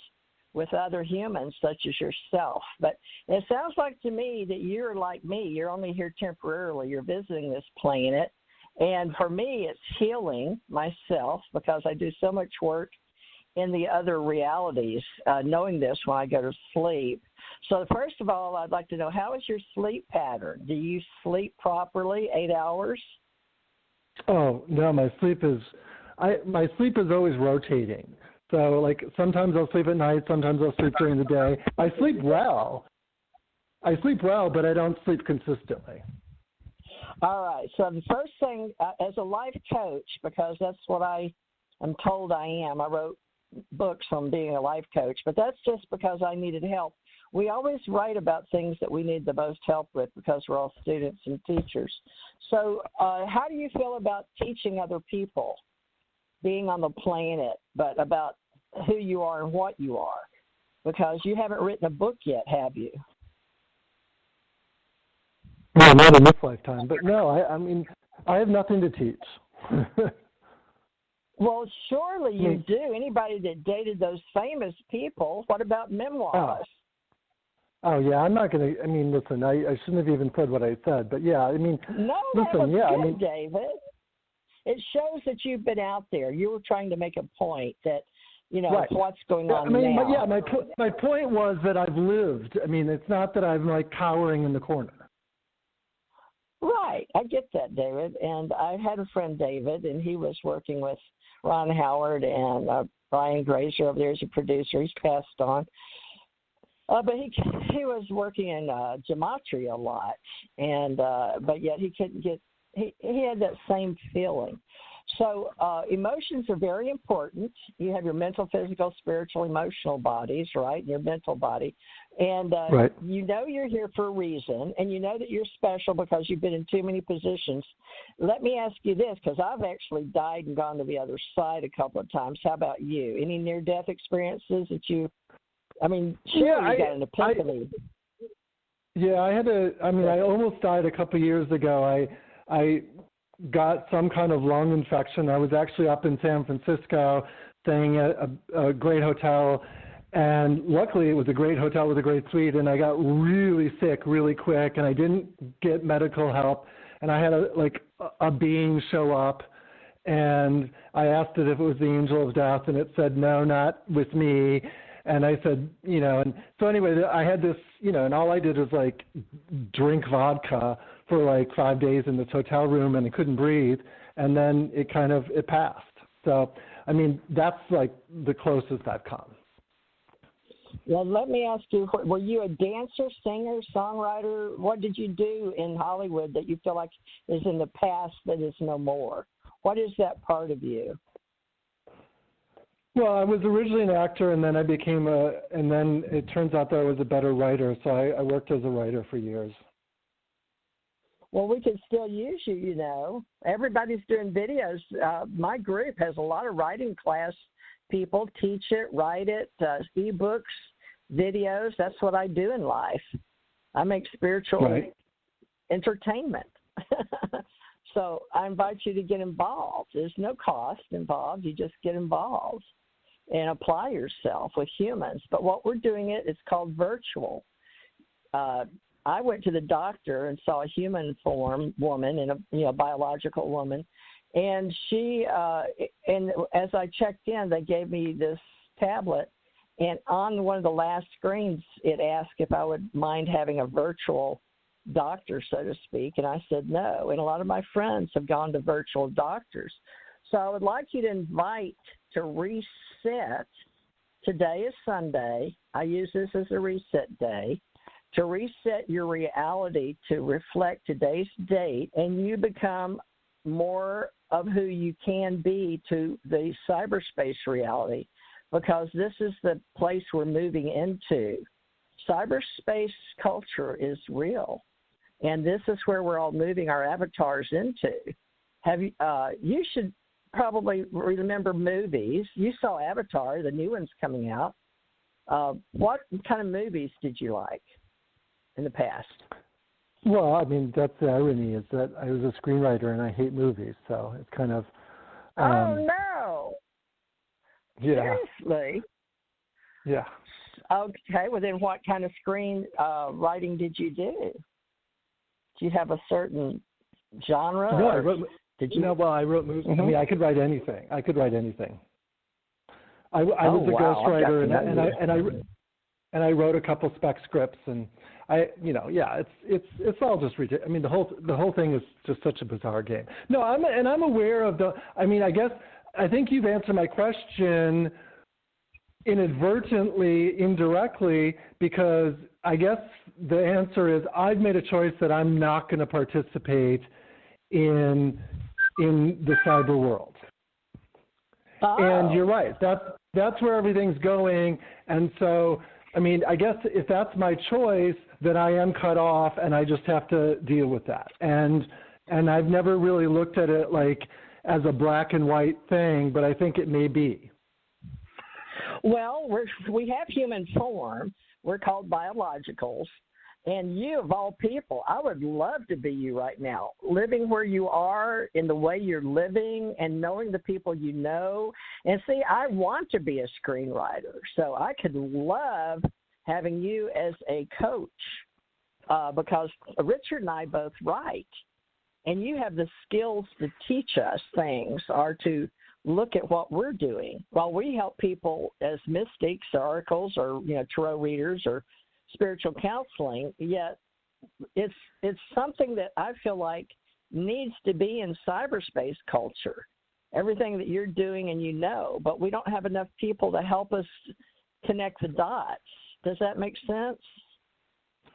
with other humans such as yourself. But it sounds like to me that you're like me. You're only here temporarily. You're visiting this planet. And for me, it's healing myself because I do so much work in the other realities, knowing this when I go to sleep. So first of all, I'd like to know, how is your sleep pattern? Do you sleep properly, 8 hours? Oh, no, my sleep is always rotating. So like sometimes I'll sleep at night, sometimes I'll sleep during the day. I sleep well, but I don't sleep consistently. All right. So the first thing, as a life coach, because that's what I am told I am, I wrote books on being a life coach, but that's just because I needed help. We always write about things that we need the most help with because we're all students and teachers. So how do you feel about teaching other people, being on the planet, but about who you are and what you are? Because you haven't written a book yet, have you? Well, not in this lifetime, but no, I mean, I have nothing to teach. Well, surely you do. Anybody that dated those famous people, what about memoirs? Oh yeah, I'm not going to, I mean, listen, I shouldn't have even said what I said, but yeah, I mean, no, listen, good, David. It shows that you've been out there. You were trying to make a point that, right. What's going on now. But yeah, my point was that I've lived. I mean, it's not that I'm like cowering in the corner. Right. I get that, David. And I had a friend, David, and he was working with Ron Howard and Brian Grazer over there as a producer. He's passed on. But he was working in gematria a lot, and but yet he couldn't get. He had that same feeling. So emotions are very important. You have your mental, physical, spiritual, emotional bodies, right? Your mental body. And right. You know you're here for a reason, and you know that you're special because you've been in too many positions. Let me ask you this, because I've actually died and gone to the other side a couple of times. How about you? Any near-death experiences that you, I mean, sure, you got an epiphany. I almost died a couple of years ago. I got some kind of lung infection. I was actually up in San Francisco staying at a great hotel, and luckily it was a great hotel with a great suite, and I got really sick really quick, and I didn't get medical help, and I had a being show up, and I asked it if it was the angel of death, and it said, no, not with me. And I said, and so anyway, I had this, and all I did was drink vodka for 5 days in this hotel room, and I couldn't breathe. And then it passed. So, I mean, that's the closest I've come. Well, let me ask you, were you a dancer, singer, songwriter? What did you do in Hollywood that you feel like is in the past that is no more? What is that part of you? Well, I was originally an actor, and then I became and then it turns out that I was a better writer, so I worked as a writer for years. Well, we can still use you, Everybody's doing videos. My group has a lot of writing class people, teach it, write it, ebooks, videos. That's what I do in life. I make spiritual entertainment. So I invite you to get involved. There's no cost involved. You just get involved and apply yourself with humans. But what we're doing it's called virtual. I went to the doctor and saw a human form woman and a biological woman, and she and as I checked in, they gave me this tablet, and on one of the last screens, it asked if I would mind having a virtual doctor, so to speak, and I said no. And a lot of my friends have gone to virtual doctors. So I would like you to invite to reset. Today is Sunday. I use this as a reset day, to reset your reality to reflect today's date, and you become more of who you can be to the cyberspace reality, because this is the place we're moving into. Cyberspace culture is real, and this is where we're all moving our avatars into. You should probably remember movies. You saw Avatar, the new one's coming out. What kind of movies did you like in the past? Well, I mean, that's the irony, is that I was a screenwriter and I hate movies, so it's kind of... oh, no! Yeah. Seriously? Yeah. Okay, well then what kind of screen writing did you do? Do you have a certain genre? No, I wrote... Did you? No, well, I wrote movies. Mm-hmm. I mean, I could write anything. I was a ghostwriter, and I wrote a couple spec scripts, and it's all just ridiculous. I mean, the whole thing is just such a bizarre game. No, I'm aware of I think you've answered my question inadvertently, indirectly, because I guess the answer is I've made a choice that I'm not going to participate in the cyber world. Oh. And you're right. That's where everything's going. And so, I mean, I guess if that's my choice, then I am cut off, and I just have to deal with that. And I've never really looked at it as a black and white thing, but I think it may be. Well, we have human form. We're called biologicals. And you, of all people, I would love to be you right now, living where you are in the way you're living and knowing the people you know. And see, I want to be a screenwriter, so I could love having you as a coach because Richard and I both write, and you have the skills to teach us things or to look at what we're doing while we help people as mystics, oracles, or tarot readers or spiritual counseling. Yet it's something that I feel like needs to be in cyberspace culture. Everything that you're doing, and but we don't have enough people to help us connect the dots. Does that make sense?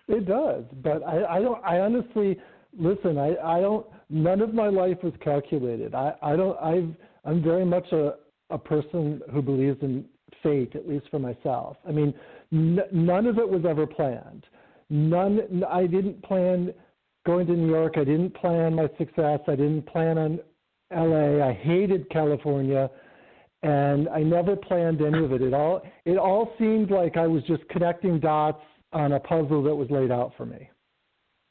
It does, but I don't. I honestly listen. I don't. None of my life was calculated. I'm very much a person who believes in fate, at least for myself. I mean, none of it was ever planned. None. I didn't plan going to New York. I didn't plan my success. I didn't plan on LA. I hated California, and I never planned any of it. It all seemed like I was just connecting dots on a puzzle that was laid out for me.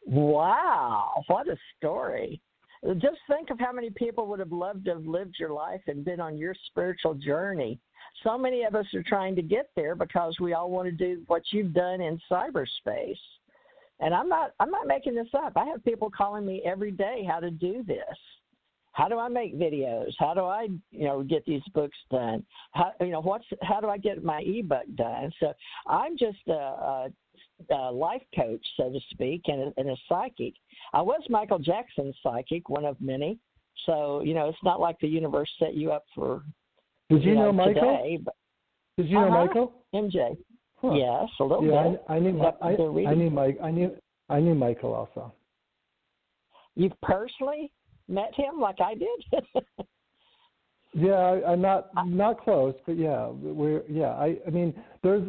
Wow, what a story. Just think of how many people would have loved to have lived your life and been on your spiritual journey. So many of us are trying to get there because we all want to do what you've done in cyberspace. And I'm not making this up. I have people calling me every day how to do this. How do I make videos? How do I, get these books done? How do I get my ebook done? So I'm just a life coach, so to speak, and a psychic. I was Michael Jackson's psychic, one of many. So, it's not like the universe set you up for Did you know Michael? Today, but, Did you know Michael? MJ. Huh. Yes, a little bit. I knew Michael also. You've personally met him like I did? Yeah, I'm not close, but yeah, I mean, there's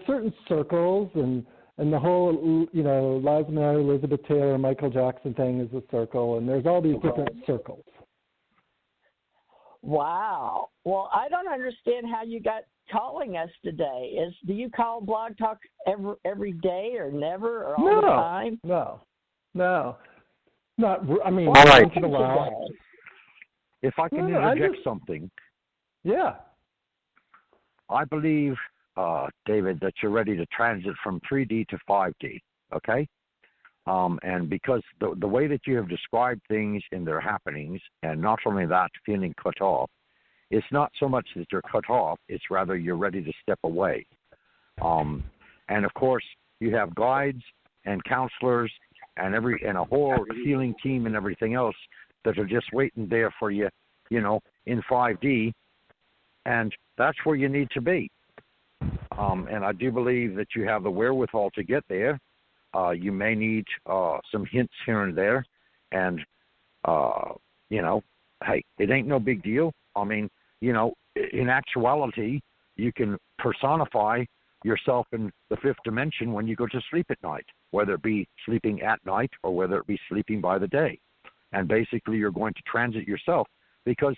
certain circles, and the whole Liza Minnelli, Elizabeth Taylor, Michael Jackson thing is a circle, and there's all these different circles. Wow. Well, I don't understand how you got calling us today. Do you call Blog Talk every day, or never, or all the time? No. Not. I mean, all right. Once in a while. If I can interject something. Yeah. I believe, David, that you're ready to transit from 3D to 5D, okay? And because the way that you have described things in their happenings, and not only that, feeling cut off, it's not so much that you're cut off, it's rather you're ready to step away. And, of course, you have guides and counselors and a whole healing team and everything else that are just waiting there for you, in 5D, and that's where you need to be. And I do believe that you have the wherewithal to get there. You may need some hints here and there, and, hey, it ain't no big deal. I mean, in actuality, you can personify yourself in the fifth dimension when you go to sleep at night, whether it be sleeping at night or whether it be sleeping by the day. And basically you're going to transit yourself, because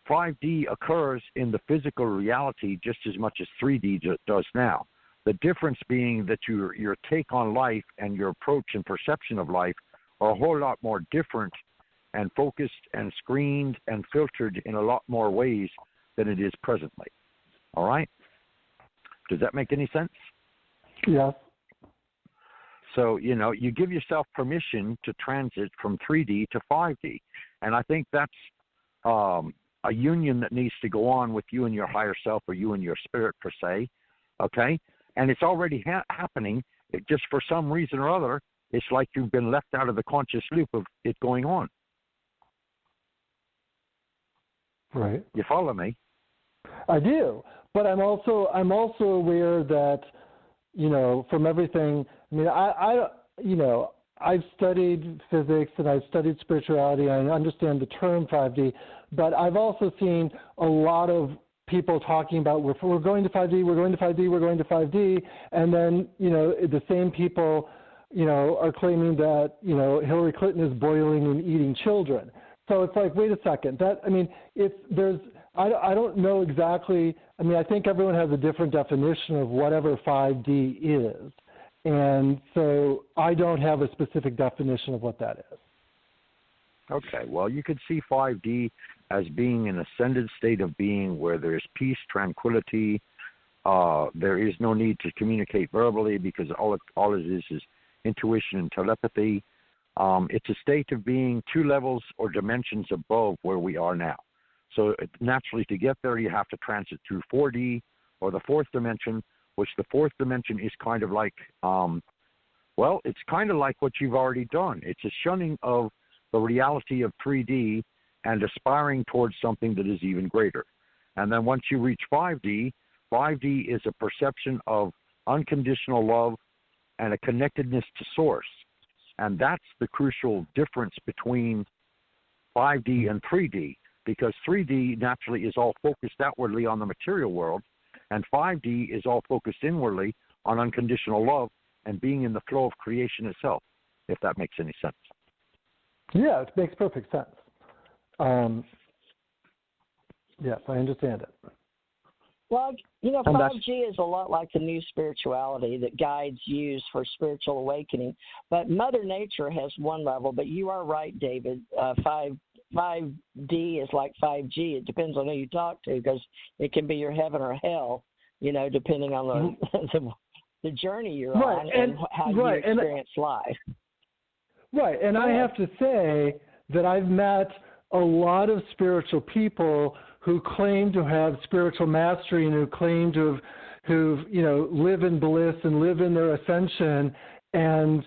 5D occurs in the physical reality just as much as 3D does now. The difference being that your take on life and your approach and perception of life are a whole lot more different and focused and screened and filtered in a lot more ways than it is presently. All right? Does that make any sense? Yes. So, you give yourself permission to transit from 3D to 5D. And I think that's a union that needs to go on with you and your higher self, or you and your spirit per se, okay? And it's already happening. It just for some reason or other, it's like you've been left out of the conscious loop of it going on. Right. You follow me? I do. But I'm also aware that, from everything, I mean, I've studied physics and I've studied spirituality. I understand the term 5D, but I've also seen a lot of people talking about we're going to 5D, we're going to 5D, we're going to 5D, and then, the same people, are claiming that, Hillary Clinton is boiling and eating children. So it's like, wait a second. I don't know exactly. I mean, I think everyone has a different definition of whatever 5D is. And so I don't have a specific definition of what that is. Okay. Well, you could see 5D as being an ascended state of being where there's peace, tranquility. There is no need to communicate verbally, because all it is intuition and telepathy. It's a state of being 2 levels or dimensions above where we are now. So naturally, to get there, you have to transit through 4D or the 4th dimension, which the 4th dimension is kind of like, it's kind of like what you've already done. It's a shunning of the reality of 3D and aspiring towards something that is even greater. And then once you reach 5D, 5D is a perception of unconditional love, and a connectedness to Source. And that's the crucial difference between 5D and 3D, because 3D naturally is all focused outwardly on the material world, and 5D is all focused inwardly on unconditional love and being in the flow of creation itself, if that makes any sense. Yeah, it makes perfect sense. Yes, I understand it. Well, 5G is a lot like the new spirituality that guides use for spiritual awakening. But Mother Nature has one level, but you are right, David. 5D is like 5G. It depends on who you talk to, because it can be your heaven or hell, depending on the journey you're on and how you experience life. Right, and I have to say that I've met a lot of spiritual people who claim to have spiritual mastery and who claim to live in bliss and live in their ascension, and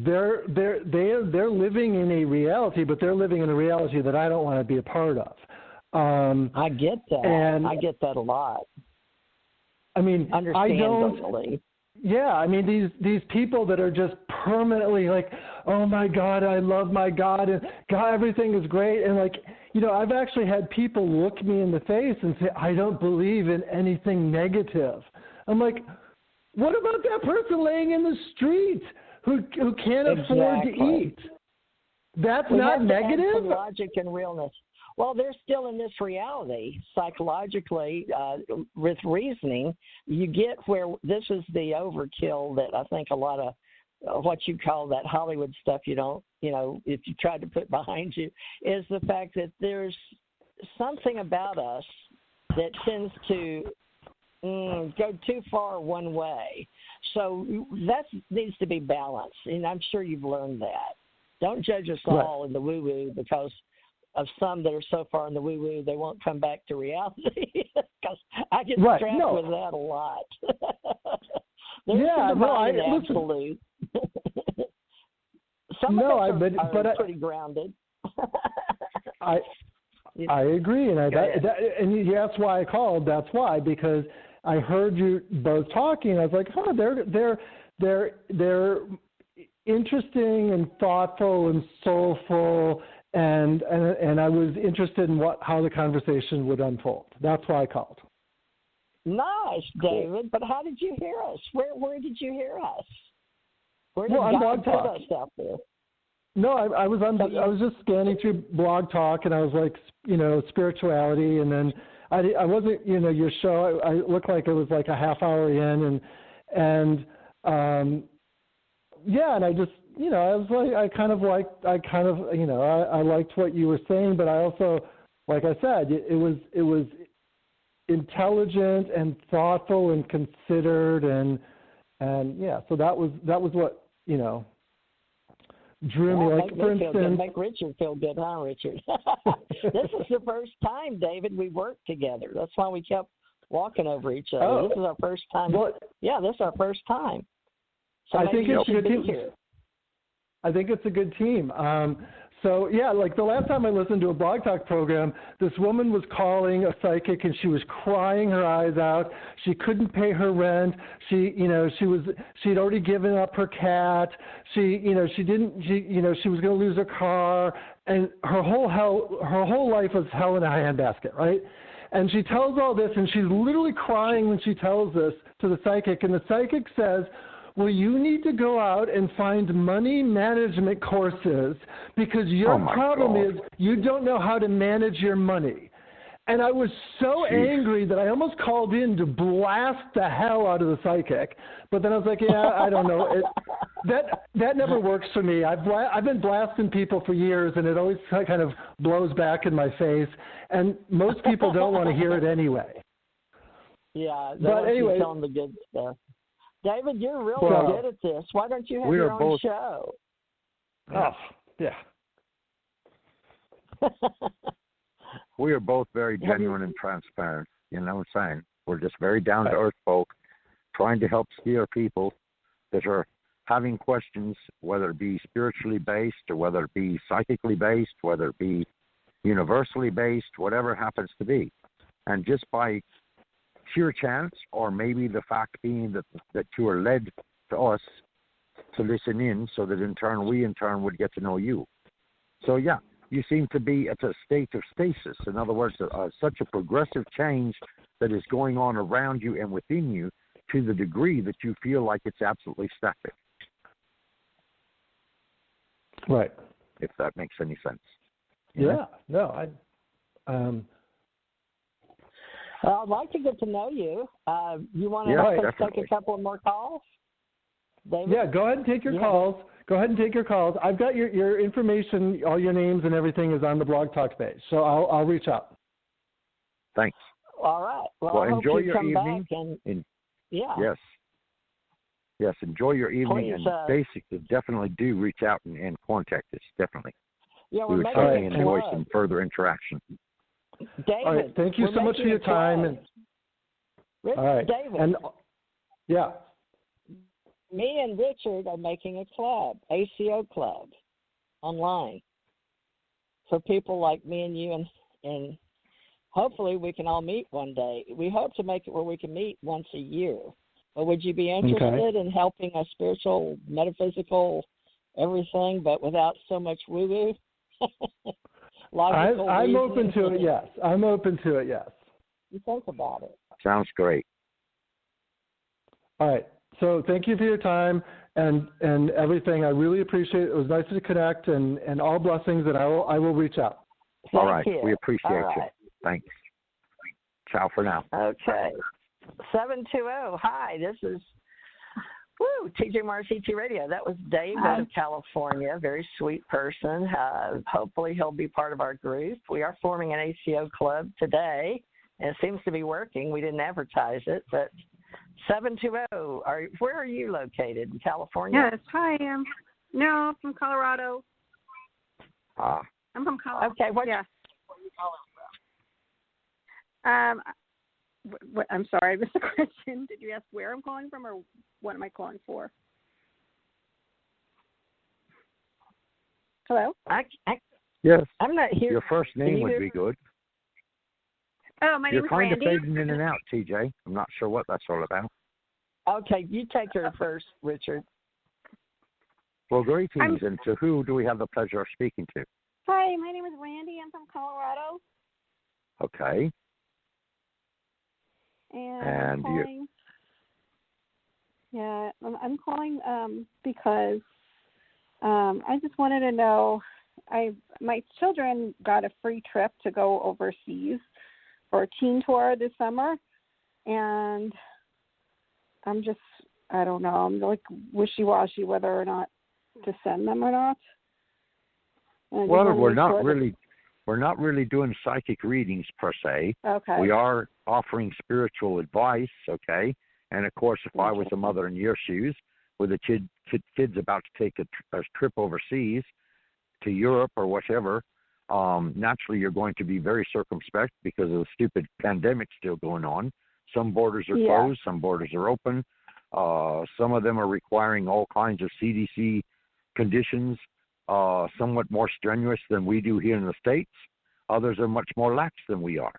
they're living in a reality, but they're living in a reality that I don't want to be a part of. I get that. And I get that a lot. I mean, understandably. Yeah, I mean, these people that are just permanently like, oh my God, I love my God, and God, everything is great. And I've actually had people look me in the face and say, I don't believe in anything negative. I'm like, what about that person laying in the street who can't afford to eat? That's not negative? Logic and realness. Well, they're still in this reality psychologically with reasoning. You get where this is the overkill that I think a lot of what you call that Hollywood stuff if you tried to put behind you, is the fact that there's something about us that tends to go too far one way. So that needs to be balanced, and I'm sure you've learned that. Don't judge us all in the woo-woo because of some that are so far in the woo-woo, they won't come back to reality. Because I get strapped with that a lot. Absolute. Some of us are pretty grounded. I agree, and and that's why I called. That's why, because I heard you both talking. I was like, they're interesting and thoughtful and soulful. And I was interested in how the conversation would unfold. That's why I called. Nice, David. But how did you hear us? Where did you hear us? Where did God put us out there? No, I was just scanning through Blog Talk, and I was like, spirituality, and then I wasn't, your show. I looked like it was like a half hour in, and I just. I was like, I liked what you were saying, but I also, like I said, it was intelligent and thoughtful and considered, and so that was what drew me. Like, for instance, make Richard feel good, huh, Richard? This is the first time, David, we worked together. That's why we kept walking over each other. Oh. This is our first time. This is our first time. So I think it's good to here. I think it's a good team. Like the last time I listened to a Blog Talk program, this woman was calling a psychic and she was crying her eyes out. She couldn't pay her rent. She'd already given up her cat. She was going to lose her car, and her whole life was hell in a handbasket, right? And she tells all this, and she's literally crying when she tells this to the psychic, and the psychic says, well, you need to go out and find money management courses because your problem is you don't know how to manage your money. And I was so angry that I almost called in to blast the hell out of the psychic. But then I was like, I don't know. That never works for me. I've been blasting people for years, and it always kind of blows back in my face. And most people don't want to hear it anyway. Yeah, but anyway, tell them the good stuff. David, you're really good at this. Why don't you have your own show? Oh, yeah. We are both very genuine and transparent. You know what I'm saying? We're just very down-to-earth folk trying to help steer people that are having questions, whether it be spiritually based or whether it be psychically based, whether it be universally based, whatever it happens to be. And just by sheer chance, or maybe the fact being that you are led to us to listen in, so that in turn would get to know you. So yeah, you seem to be at a state of stasis. In other words, such a progressive change that is going on around you and within you, to the degree that you feel like it's absolutely static. Right. If that makes any sense. Yeah. No, I'd like to get to know you. You want to take a couple of more calls? David? Yeah, go ahead and take your calls. Go ahead and take your calls. I've got your information, all your names and everything is on the Blog Talk page, so I'll reach out. Thanks. All right. Well, I enjoy hope you your come evening. Back Yes, enjoy your evening. Please, and basically, definitely do reach out and contact us, definitely. Yeah, we would certainly enjoy some further interaction. David, all right, thank you so much for your time. All right. David. And, yeah. Me and Richard are making a club, ACO Club, online, for people like me and you, and hopefully we can all meet one day. We hope to make it where we can meet once a year. But would you be interested in helping a spiritual, metaphysical, everything, but without so much woo-woo? I'm open to it, yes. I'm open to it, yes. You think about it. Sounds great. All right. So thank you for your time and everything. I really appreciate it. It was nice to connect, and all blessings, and I will reach out. All right. Thank you. We appreciate you. Thanks. Ciao for now. Okay. 720. Hi, this is TJ Mars ET Radio. That was Dave out of California. Very sweet person. Hopefully he'll be part of our group. We are forming an ACO club today, and it seems to be working. We didn't advertise it, but 720. Where are you located? In California? Yes. Hi, I'm from Colorado. I'm from Colorado. Okay. Where are you calling from? I'm sorry, I missed the question. Did you ask where I'm calling from, or what am I calling for? Hello? Yes. I'm not here. Your first name would be good. Oh, my name is Randy. You're kind of fading in and out, TJ. I'm not sure what that's all about. Okay, you take her first, Richard. Well, greetings, and to who do we have the pleasure of speaking to? Hi, my name is Randy. I'm from Colorado. Okay. And I'm calling, I'm calling because I just wanted to know, my children got a free trip to go overseas for a teen tour this summer, and I don't know, I'm like wishy-washy whether or not to send them or not. Well, we're not really doing psychic readings per se. Okay. We are offering spiritual advice, okay? And of course, if I was a mother in your shoes with a kids about to take a trip overseas to Europe or whatever, naturally you're going to be very circumspect because of the stupid pandemic still going on. Some borders are closed, some borders are open. Some of them are requiring all kinds of CDC conditions, somewhat more strenuous than we do here in the States. Others are much more lax than we are.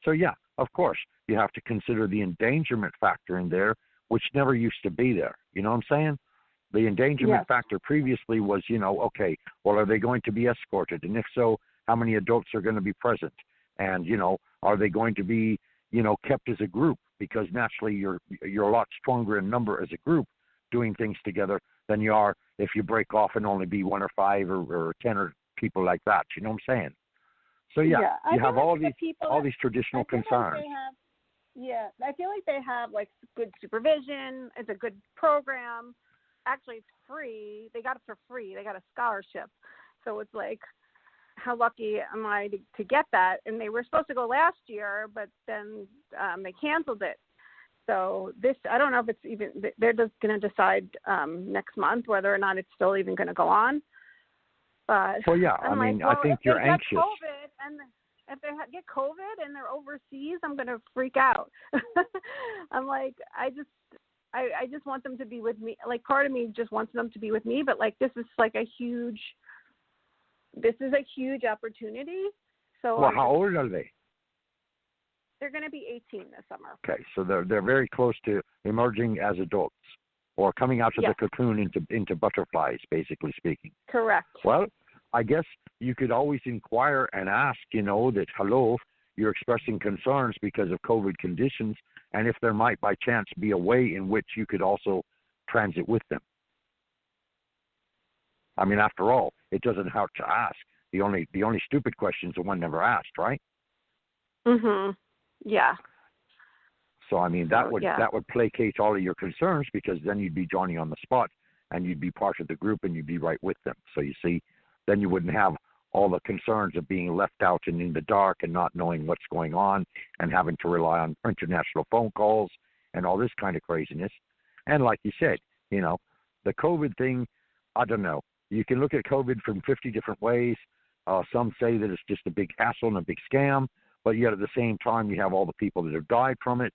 So, yeah, of course, you have to consider the endangerment factor in there, which never used to be there. You know what I'm saying? The endangerment factor previously was, okay, well, are they going to be escorted? And if so, how many adults are going to be present? And, are they going to be, kept as a group? Because naturally you're a lot stronger in number as a group doing things together than you are if you break off and only be 1 or 5 or 10 or people like that. You know what I'm saying? So you have all these traditional concerns. I feel like they have like good supervision. It's a good program. Actually, it's free. They got it for free. They got a scholarship. So it's like, how lucky am I to get that? And they were supposed to go last year, but then they canceled it. So I don't know if it's even, they're just going to decide next month whether or not it's still even going to go on. But well, yeah, I think you're anxious. And if they get COVID and they're overseas, I'm going to freak out. I'm like, I just want them to be with me. Like, part of me just wants them to be with me, but like, this is a huge opportunity. So well, how old are they? They're going to be 18 this summer. Okay, so they're very close to emerging as adults, or coming out of the cocoon into butterflies, basically speaking. Correct. Well, I guess you could always inquire and ask, that, hello, you're expressing concerns because of COVID conditions, and if there might by chance be a way in which you could also transit with them. I mean, after all, it doesn't hurt to ask. The only stupid question is the one never asked, right? Mhm. Yeah. So I mean, that would placate all of your concerns, because then you'd be Johnny on the spot, and you'd be part of the group, and you'd be right with them. So you see, then you wouldn't have all the concerns of being left out and in the dark and not knowing what's going on and having to rely on international phone calls and all this kind of craziness. And like you said, the COVID thing, I don't know. You can look at COVID from 50 different ways. Some say that it's just a big hassle and a big scam, but yet at the same time you have all the people that have died from it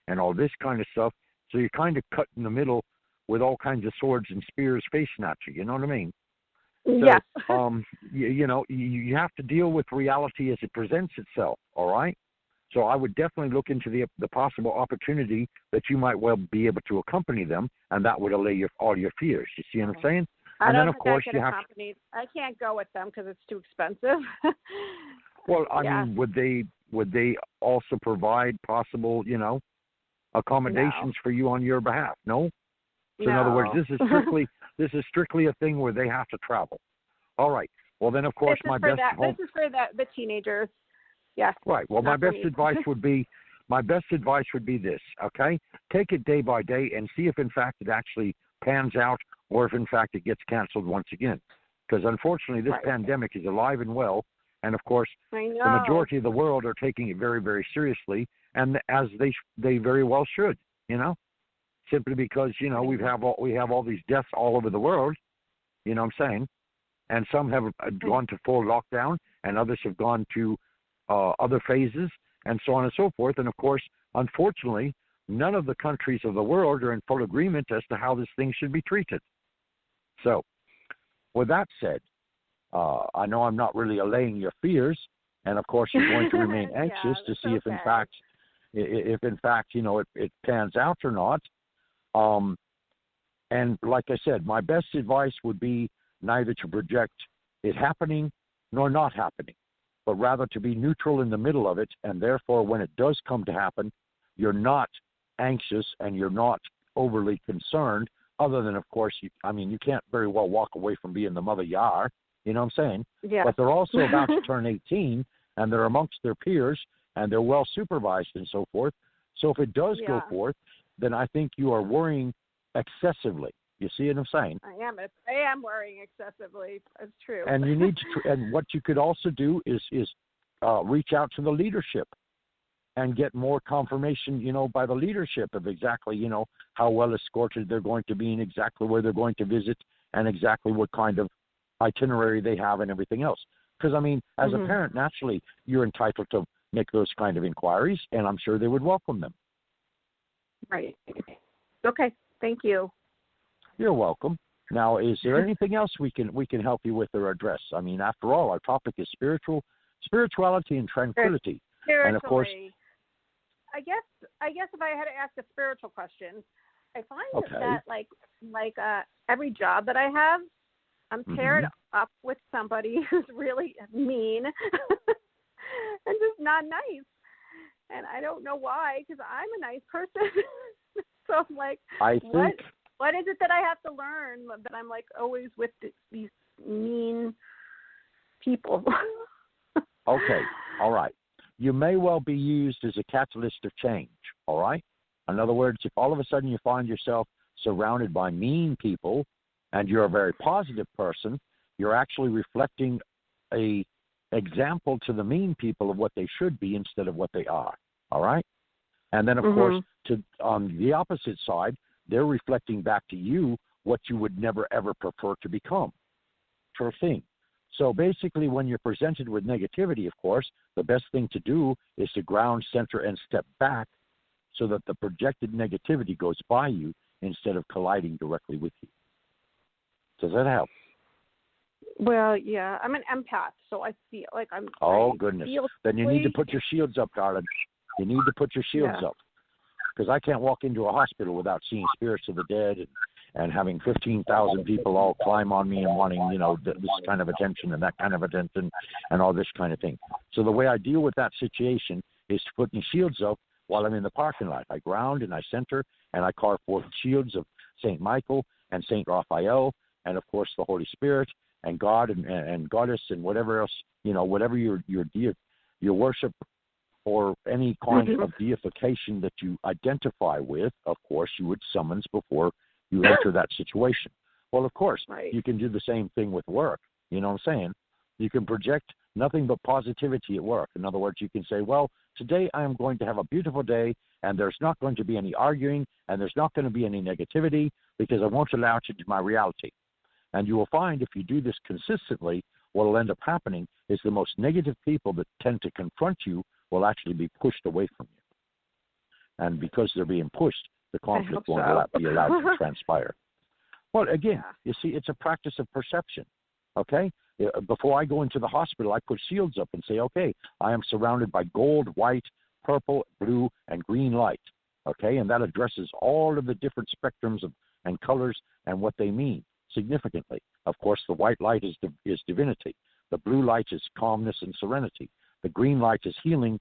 and all this kind of stuff. So you're kind of cut in the middle with all kinds of swords and spears facing at you. You know what I mean? Yeah. So, you have to deal with reality as it presents itself, all right? So I would definitely look into the possible opportunity that you might well be able to accompany them, and that would allay all your fears. You see what I'm saying? I don't think I can accompany. I can't go with them because it's too expensive. Well, I mean, would they also provide possible, accommodations for you on your behalf? No. So in other words, this is strictly a thing where they have to travel. All right. Well, then of course this is for the teenagers. Yes. Right. Well, my best advice would be this. Okay, take it day by day and see if in fact it actually pans out, or if in fact it gets canceled once again. Because unfortunately, this pandemic is alive and well, and of course, the majority of the world are taking it very, very seriously, and as they very well should. Simply because we have all these deaths all over the world. You know what I'm saying? And some have gone to full lockdown, and others have gone to other phases, and so on and so forth. And of course, unfortunately, none of the countries of the world are in full agreement as to how this thing should be treated. So, with that said, I know I'm not really allaying your fears, and of course, you're going to remain anxious to see if in fact, it pans out or not. And like I said, my best advice would be neither to project it happening nor not happening, but rather to be neutral in the middle of it, and therefore when it does come to happen, you're not anxious and you're not overly concerned, other than, of course, you can't very well walk away from being the mother you are, you know what I'm saying? Yeah. But they're also about to turn 18, and they're amongst their peers, and they're well supervised and so forth. So if it does go forth, then I think you are worrying excessively. You see what I'm saying? I am worrying excessively. It's true. And you need to. And what you could also do is reach out to the leadership and get more confirmation, by the leadership of exactly, how well escorted they're going to be and exactly where they're going to visit and exactly what kind of itinerary they have and everything else. Because as a parent, naturally, you're entitled to make those kind of inquiries, and I'm sure they would welcome them. Right. Okay. Thank you. You're welcome. Now, is there anything else we can help you with or address? After all, our topic is spirituality and tranquility. And of course, I guess if I had to ask a spiritual question, I find that like every job that I have, I'm paired up with somebody who's really mean and just not nice. And I don't know why, because I'm a nice person. So I'm like, what is it that I have to learn that I'm always with these mean people? Okay, all right. You may well be used as a catalyst of change, all right? In other words, if all of a sudden you find yourself surrounded by mean people and you're a very positive person, you're actually reflecting a example to the mean people of what they should be instead of what they are, all right? And then, of course, on the opposite side, they're reflecting back to you what you would never, ever prefer to become. Sure thing. So basically, when you're presented with negativity, of course, the best thing to do is to ground, center, and step back so that the projected negativity goes by you instead of colliding directly with you. Does that help? Well, I'm an empath, so I feel like I'm... Oh, goodness. Then you need to put your shields up, darling. You need to put your shields up. Because I can't walk into a hospital without seeing spirits of the dead and having 15,000 people all climb on me and wanting, this kind of attention and that kind of attention and all this kind of thing. So the way I deal with that situation is to put my shields up while I'm in the parking lot. I ground and I center and I carve forth shields of St. Michael and St. Raphael and, of course, the Holy Spirit and God and Goddess and whatever else, whatever your worship or any kind of deification that you identify with, of course, you would summons before you enter that situation. Well, of course, you can do the same thing with work. You know what I'm saying? You can project nothing but positivity at work. In other words, you can say, well, today I am going to have a beautiful day, and there's not going to be any arguing, and there's not going to be any negativity, because I won't allow it into my reality. And you will find if you do this consistently, what will end up happening is the most negative people that tend to confront you will actually be pushed away from you. And because they're being pushed, the conflict won't be allowed to transpire. Well, again, you see, it's a practice of perception, okay? Before I go into the hospital, I put shields up and say, okay, I am surrounded by gold, white, purple, blue, and green light, okay? And that addresses all of the different spectrums and colors and what they mean significantly. Of course, the white light is divinity. The blue light is calmness and serenity. The green light is healing,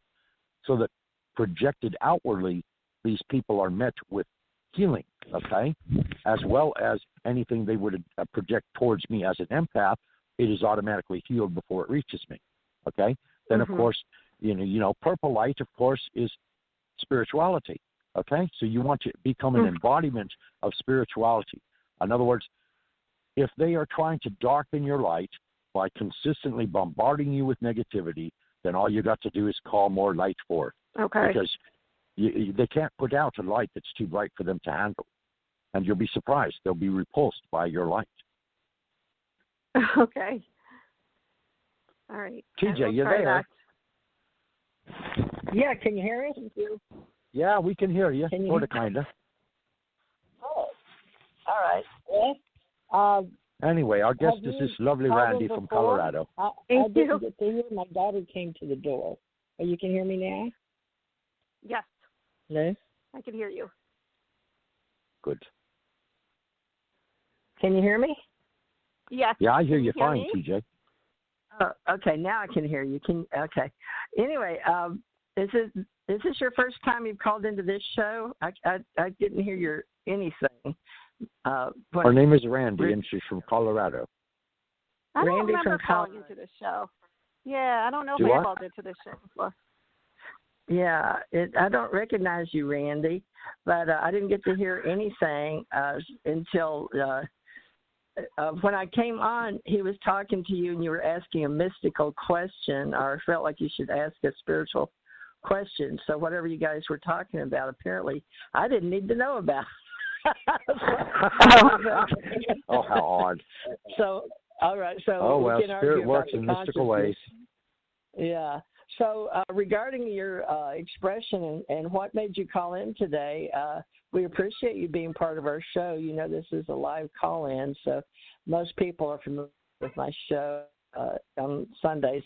so that projected outwardly, these people are met with healing, okay? As well as anything they would project towards me as an empath, it is automatically healed before it reaches me, okay? Then, of course, purple light, of course, is spirituality, okay? So you want to become an embodiment of spirituality. In other words, if they are trying to darken your light by consistently bombarding you with negativity, then all you got to do is call more light forth. Okay. Because they can't put out a light that's too bright for them to handle. And you'll be surprised. They'll be repulsed by your light. Okay. All right. TJ, you there? Yeah, can you hear me? Yeah, we can hear you. Sort of, kind of. Oh, all right. Well, anyway, our guest is this lovely Randy from Colorado. I didn't get to hear. My daughter came to the door. Oh, you can hear me now? Yes. Hello? I can hear you. Good. Can you hear me? Yes. Yeah, I hear you fine, me? TJ. Okay, now I can hear you. Okay. Anyway, is this your first time you've called into this show? I didn't hear anything. Her name is Randy, and she's from Colorado. I don't Randy remember from calling into this show. Yeah, I don't know if I called into this show before. Yeah, I don't recognize you, Randy, but I didn't get to hear anything until when I came on, he was talking to you and you were asking a mystical question, or felt like you should ask a spiritual question. So whatever you guys were talking about, apparently I didn't need to know about. Oh, how odd. So, all right. So well, we can spirit argue works about in the mystical ways. Yeah. So regarding your expression and what made you call in today, we appreciate you being part of our show. You know, this is a live call-in, so most people are familiar with my show on Sundays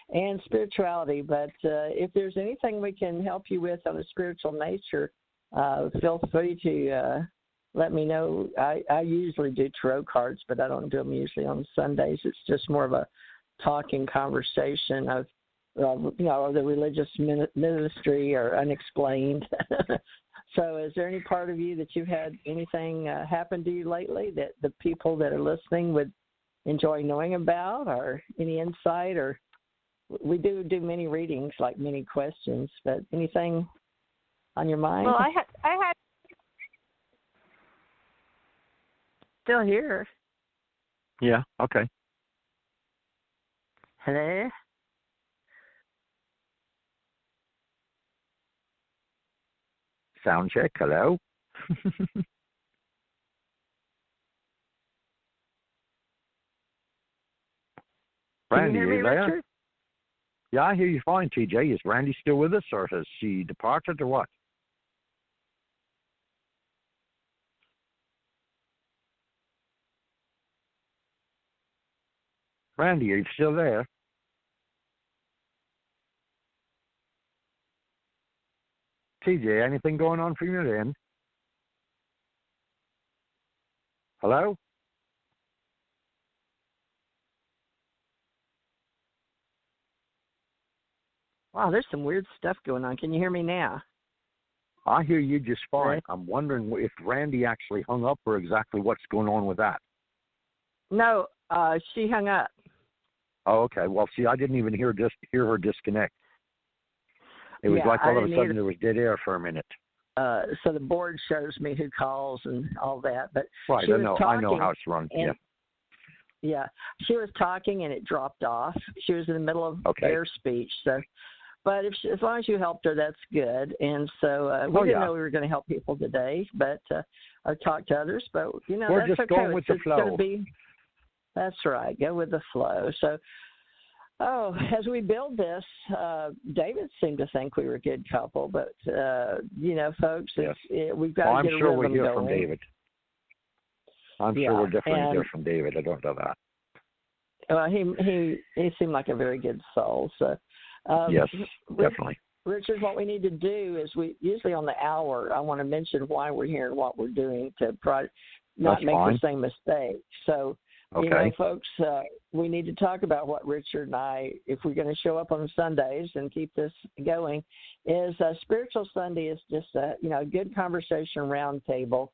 and spirituality. But if there's anything we can help you with on a spiritual nature, feel free to let me know. I usually do tarot cards, but I don't do them usually on Sundays. It's just more of a talking conversation of the religious ministry or unexplained. So is there any part of you that you've had anything happen to you lately that the people that are listening would enjoy knowing about, or any insight? Or we do many readings, like many questions, but anything on your mind? Well, I had Still here. Yeah, okay. Hello? Sound check, hello? Randy, Can you hear me, there? Richard? Yeah, I hear you fine, TJ. Is Randy still with us, or has she departed, or what? Randy, are you still there? TJ, anything going on from your end? Hello? Wow, there's some weird stuff going on. Can you hear me now? I hear you just fine. Right. I'm wondering if Randy actually hung up or exactly what's going on with that. No, she hung up. Oh, okay. Well, see, I didn't even hear her disconnect. It was like all of a sudden there was dead air for a minute. So the board shows me who calls and all that. But right, she I was know how it's run. Yeah. Yeah, she was talking and it dropped off. She was in the middle of air speech. So, but as long as you helped her, that's good. And so we didn't know we were going to help people today, but or talk to others. But we're that's just okay. going with the flow. That's right. Go with the flow. So, as we build this, David seemed to think we were a good couple, but folks, we've got to get a rhythm going. I'm sure we'll hear from David. I'm sure we'll definitely hear from David. I don't know that. Well, he seemed like a very good soul. So yes, definitely. Richard, what we need to do is we usually on the hour I want to mention why we're here and what we're doing to not make the same mistake. So folks, we need to talk about what Richard and I, if we're going to show up on Sundays and keep this going, is Spiritual Sunday is just a good conversation roundtable.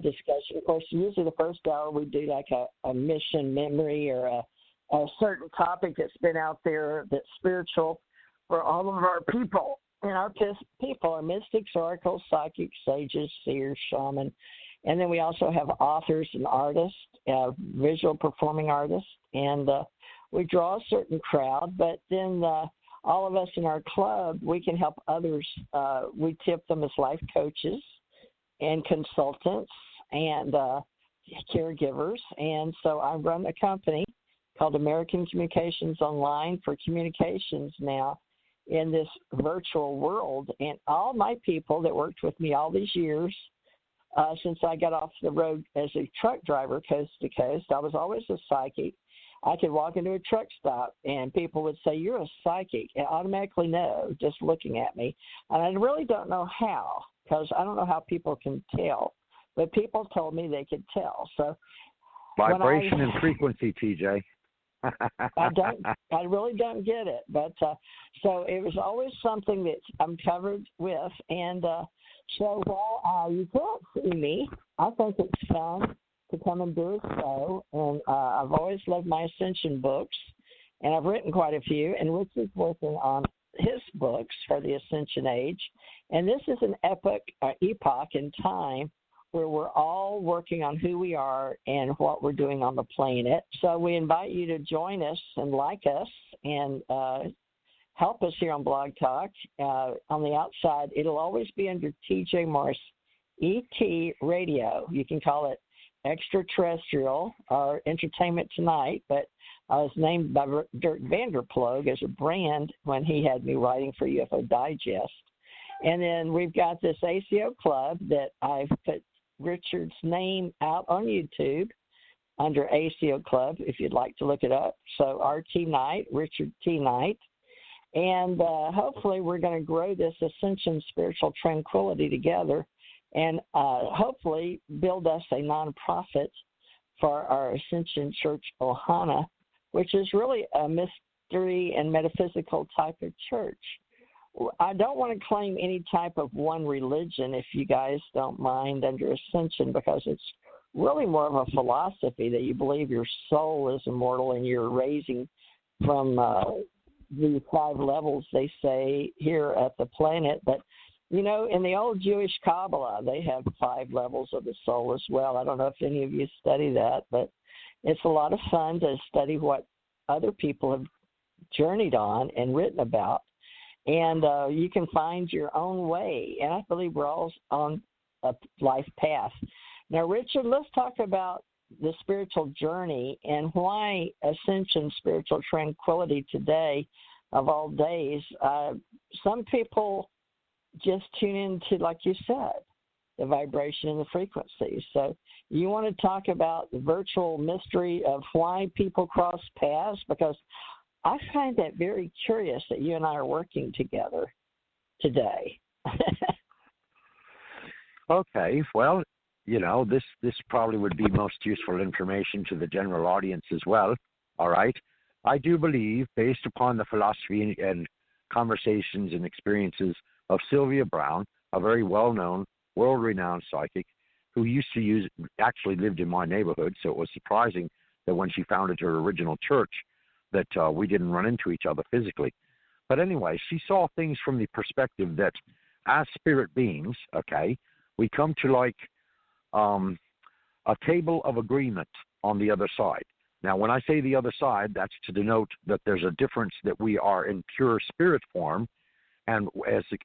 Discussion. Of course, usually the first hour we do like a mission memory or a certain topic that's been out there that's spiritual for all of our people. And our people are mystics, oracles, psychics, sages, seers, shaman. And then we also have authors and artists, visual performing artists. And we draw a certain crowd, but then all of us in our club, we can help others. We tip them as life coaches and consultants and caregivers. And so I run a company called American Communications Online for communications now in this virtual world. And all my people that worked with me all these years, since I got off the road as a truck driver coast to coast, I was always a psychic. I could walk into a truck stop and people would say, "You're a psychic," and automatically know just looking at me. And I really don't know how, because I don't know how people can tell, but people told me they could tell. So vibration and frequency, TJ. I really don't get it, but so it was always something that I'm covered with. And so while you can't see me, I think it's fun to come and do a show. And I've always loved my Ascension books, and I've written quite a few. And Richard's working on his books for the Ascension Age. And this is an epoch in time where we're all working on who we are and what we're doing on the planet. So we invite you to join us and like us and help us here on Blog Talk. On the outside, it'll always be under TJ Morris ET Radio. You can call it Extraterrestrial or Entertainment Tonight, but I was named by Dirk Vanderploeg as a brand when he had me writing for UFO Digest. And then we've got this ACO Club that I've put Richard's name out on YouTube under ACO Club, if you'd like to look it up. So RT Knight, Richard T. Knight. And hopefully we're going to grow this Ascension Spiritual Tranquility together and hopefully build us a nonprofit for our Ascension Church Ohana, which is really a mystery and metaphysical type of church. I don't want to claim any type of one religion, if you guys don't mind, under Ascension, because it's really more of a philosophy that you believe your soul is immortal and you're raising from the 5 levels, they say, here at the planet. But, in the old Jewish Kabbalah, they have 5 levels of the soul as well. I don't know if any of you study that, but it's a lot of fun to study what other people have journeyed on and written about. And you can find your own way. And I believe we're all on a life path. Now, Richard, let's talk about the spiritual journey and why Ascension Spiritual Tranquility today, of all days. Some people just tune into, like you said, the vibration and the frequency. So you want to talk about the virtual mystery of why people cross paths? Because I find that very curious that you and I are working together today. Okay, well, this probably would be most useful information to the general audience as well. All right. I do believe, based upon the philosophy and conversations and experiences of Sylvia Browne, a very well-known, world-renowned psychic who actually lived in my neighborhood, so it was surprising that when she founded her original church that we didn't run into each other physically. But anyway, she saw things from the perspective that as spirit beings, okay, we come to like a table of agreement on the other side. Now, when I say the other side, that's to denote that there's a difference that we are in pure spirit form, and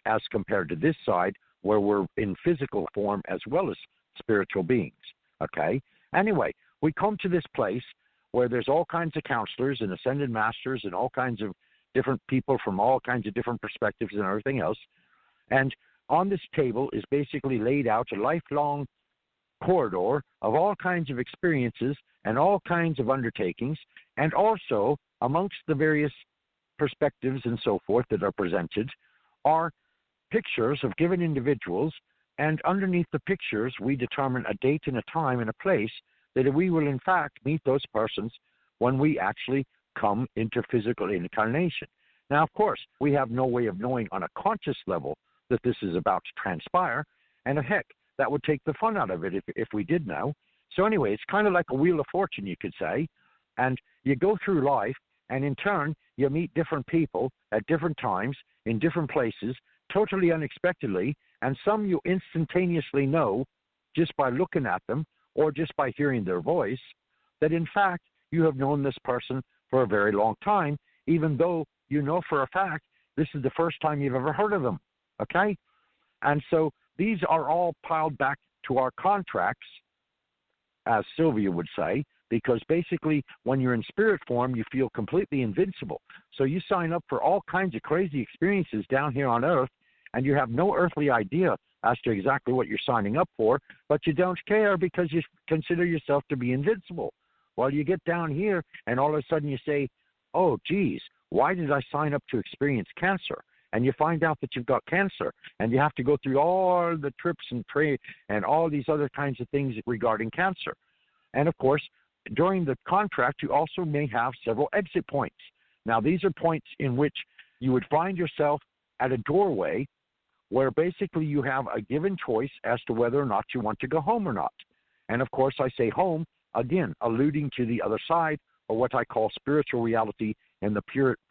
as compared to this side, where we're in physical form as well as spiritual beings. Okay? Anyway, we come to this place where there's all kinds of counselors and ascended masters and all kinds of different people from all kinds of different perspectives and everything else. And on this table is basically laid out a lifelong corridor of all kinds of experiences and all kinds of undertakings, and also amongst the various perspectives and so forth that are presented are pictures of given individuals, and underneath the pictures we determine a date and a time and a place that we will in fact meet those persons when we actually come into physical incarnation. Now, of course, we have no way of knowing on a conscious level that this is about to transpire, and heck, that would take the fun out of it if we did know. So anyway, it's kind of like a wheel of fortune, you could say, and you go through life, and in turn, you meet different people at different times, in different places, totally unexpectedly, and some you instantaneously know just by looking at them or just by hearing their voice, that in fact you have known this person for a very long time, even though you know for a fact this is the first time you've ever heard of them, okay? And so these are all piled back to our contracts, as Sylvia would say, because basically when you're in spirit form, you feel completely invincible. So you sign up for all kinds of crazy experiences down here on Earth, and you have no earthly idea as to exactly what you're signing up for, but you don't care because you consider yourself to be invincible. Well, you get down here, and all of a sudden you say, oh, geez, why did I sign up to experience cancer? And you find out that you've got cancer, and you have to go through all the trips and all these other kinds of things regarding cancer. And, of course, during the contract, you also may have several exit points. Now, these are points in which you would find yourself at a doorway where basically you have a given choice as to whether or not you want to go home or not. And, of course, I say home, again, alluding to the other side, or what I call spiritual reality in the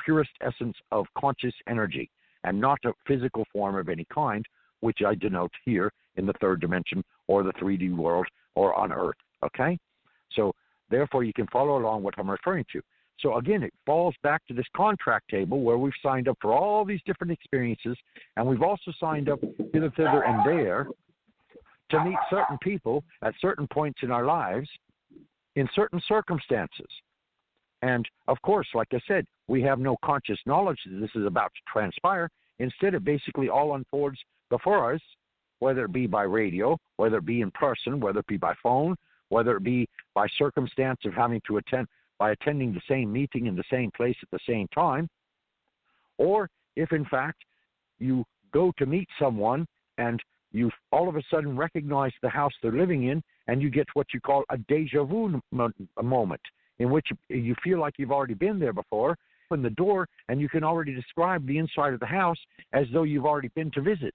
purest essence of conscious energy, and not a physical form of any kind, which I denote here in the third dimension or the 3D world or on Earth, okay? So, therefore, you can follow along what I'm referring to. So, again, it falls back to this contract table where we've signed up for all these different experiences, and we've also signed up hither, thither, and there to meet certain people at certain points in our lives in certain circumstances. And, of course, like I said, we have no conscious knowledge that this is about to transpire. Instead, it basically all unfolds before us, whether it be by radio, whether it be in person, whether it be by phone, whether it be by circumstance of having to attending the same meeting in the same place at the same time, or if, in fact, you go to meet someone and you all of a sudden recognize the house they're living in, and you get what you call a déjà vu moment, in which you feel like you've already been there before, open the door, and you can already describe the inside of the house as though you've already been to visit.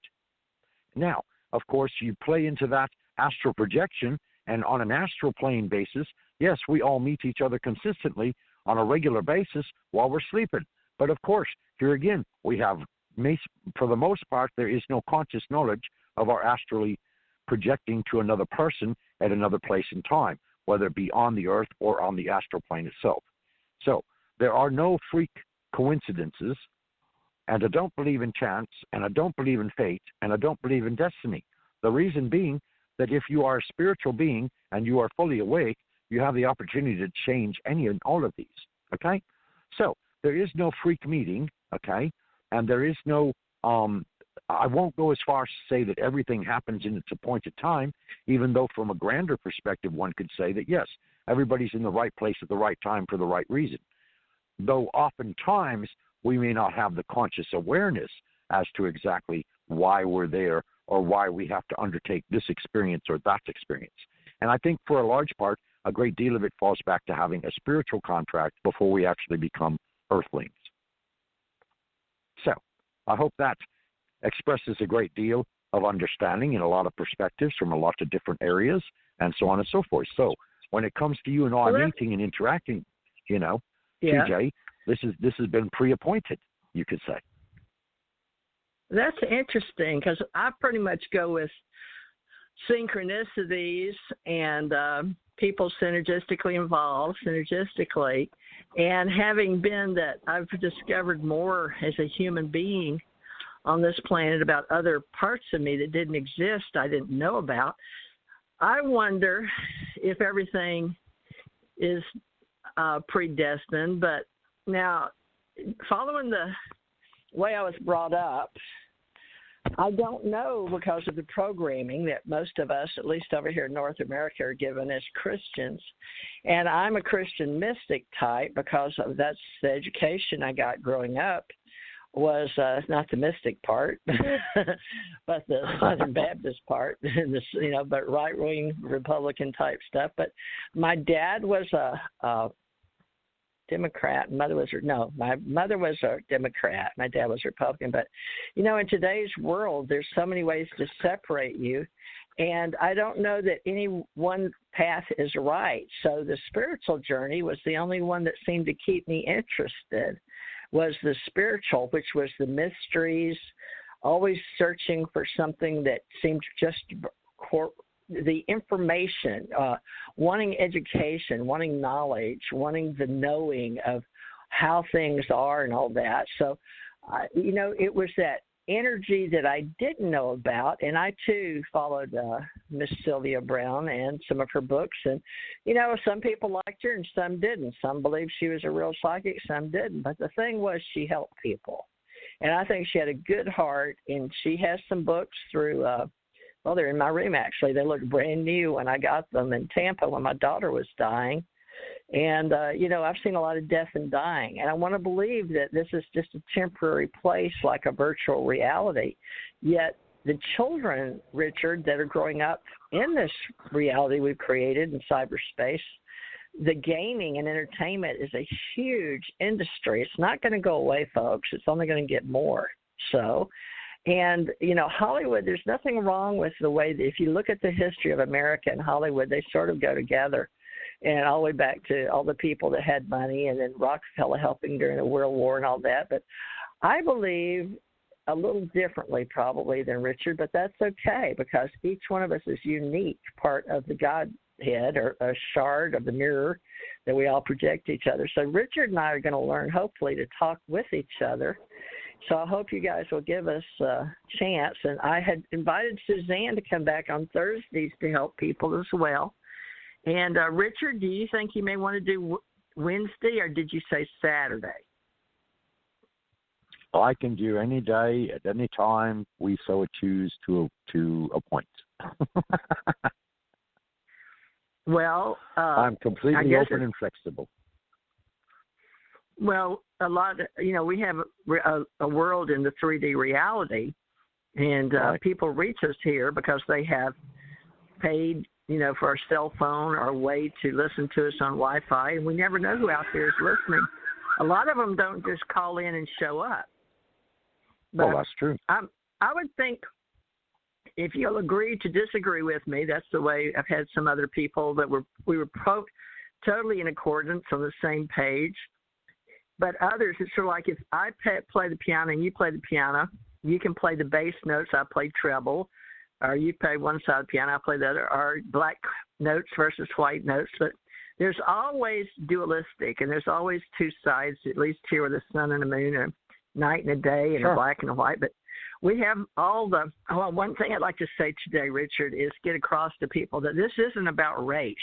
Now, of course, you play into that astral projection, and on an astral plane basis, yes, we all meet each other consistently on a regular basis while we're sleeping. But, of course, here again, we have, for the most part, there is no conscious knowledge of our astrally projecting to another person at another place in time, whether it be on the Earth or on the astral plane itself. So there are no freak coincidences, and I don't believe in chance, and I don't believe in fate, and I don't believe in destiny. The reason being that if you are a spiritual being and you are fully awake, you have the opportunity to change any and all of these, okay? So there is no freak meeting, okay? And there is no, I won't go as far as to say that everything happens in its appointed time, even though from a grander perspective, one could say that, yes, everybody's in the right place at the right time for the right reason. Though oftentimes we may not have the conscious awareness as to exactly why we're there or why we have to undertake this experience or that experience. And I think for a large part, a great deal of it falls back to having a spiritual contract before we actually become earthlings. So I hope that expresses a great deal of understanding in a lot of perspectives from a lot of different areas and so on and so forth. So when it comes to you and I meeting and interacting, you know, TJ, this has been pre-appointed, you could say. That's interesting because I pretty much go with synchronicities and people synergistically involved, and having been that I've discovered more as a human being on this planet about other parts of me that didn't exist, I didn't know about. I wonder if everything is predestined, but now following the way I was brought up, I don't know because of the programming that most of us, at least over here in North America, are given as Christians. And I'm a Christian mystic type because of that's the education I got growing up was not the mystic part, but the Southern Baptist part, but right-wing Republican type stuff. But my dad was a Democrat. My mother was a Democrat. My dad was Republican. But, in today's world, there's so many ways to separate you. And I don't know that any one path is right. So the spiritual journey was the only one that seemed to keep me interested, was the spiritual, which was the mysteries, always searching for something that seemed just the information, wanting education, wanting knowledge, wanting the knowing of how things are and all that. So, it was that energy that I didn't know about, and I too followed Miss Sylvia Browne and some of her books, and some people liked her and some didn't. Some believed she was a real psychic, some didn't. But the thing was, she helped people, and I think she had a good heart. And she has some books through. They're in my room actually. They look brand new when I got them in Tampa when my daughter was dying. And, I've seen a lot of death and dying, and I want to believe that this is just a temporary place like a virtual reality. Yet the children, Richard, that are growing up in this reality we've created in cyberspace, the gaming and entertainment is a huge industry. It's not going to go away, folks. It's only going to get more so. And, Hollywood, there's nothing wrong with the way that if you look at the history of America and Hollywood, they sort of go together. And all the way back to all the people that had money and then Rockefeller helping during the World War and all that. But I believe a little differently probably than Richard, but that's okay because each one of us is unique part of the Godhead or a shard of the mirror that we all project each other. So Richard and I are going to learn hopefully to talk with each other. So I hope you guys will give us a chance. And I had invited Suzanne to come back on Thursdays to help people as well. And, Richard, do you think you may want to do Wednesday, or did you say Saturday? Well, I can do any day at any time we so choose to appoint. Well, I'm completely open and flexible. Well, a lot of, we have a world in the 3D reality, and people reach us here because they have paid for our cell phone or a way to listen to us on Wi-Fi, and we never know who out there is listening. A lot of them don't just call in and show up. But well, that's true. I would think if you'll agree to disagree with me, that's the way I've had some other people that we were totally in accordance on the same page. But others, it's sort of like if I play the piano and you play the piano, you can play the bass notes, I play treble. Or you play one side of the piano, I play the other, or black notes versus white notes. But there's always dualistic, and there's always two sides, at least here with the sun and the moon, and a night and a day, and a black and a white. But we have all the one thing I'd like to say today, Richard, is get across to people that this isn't about race.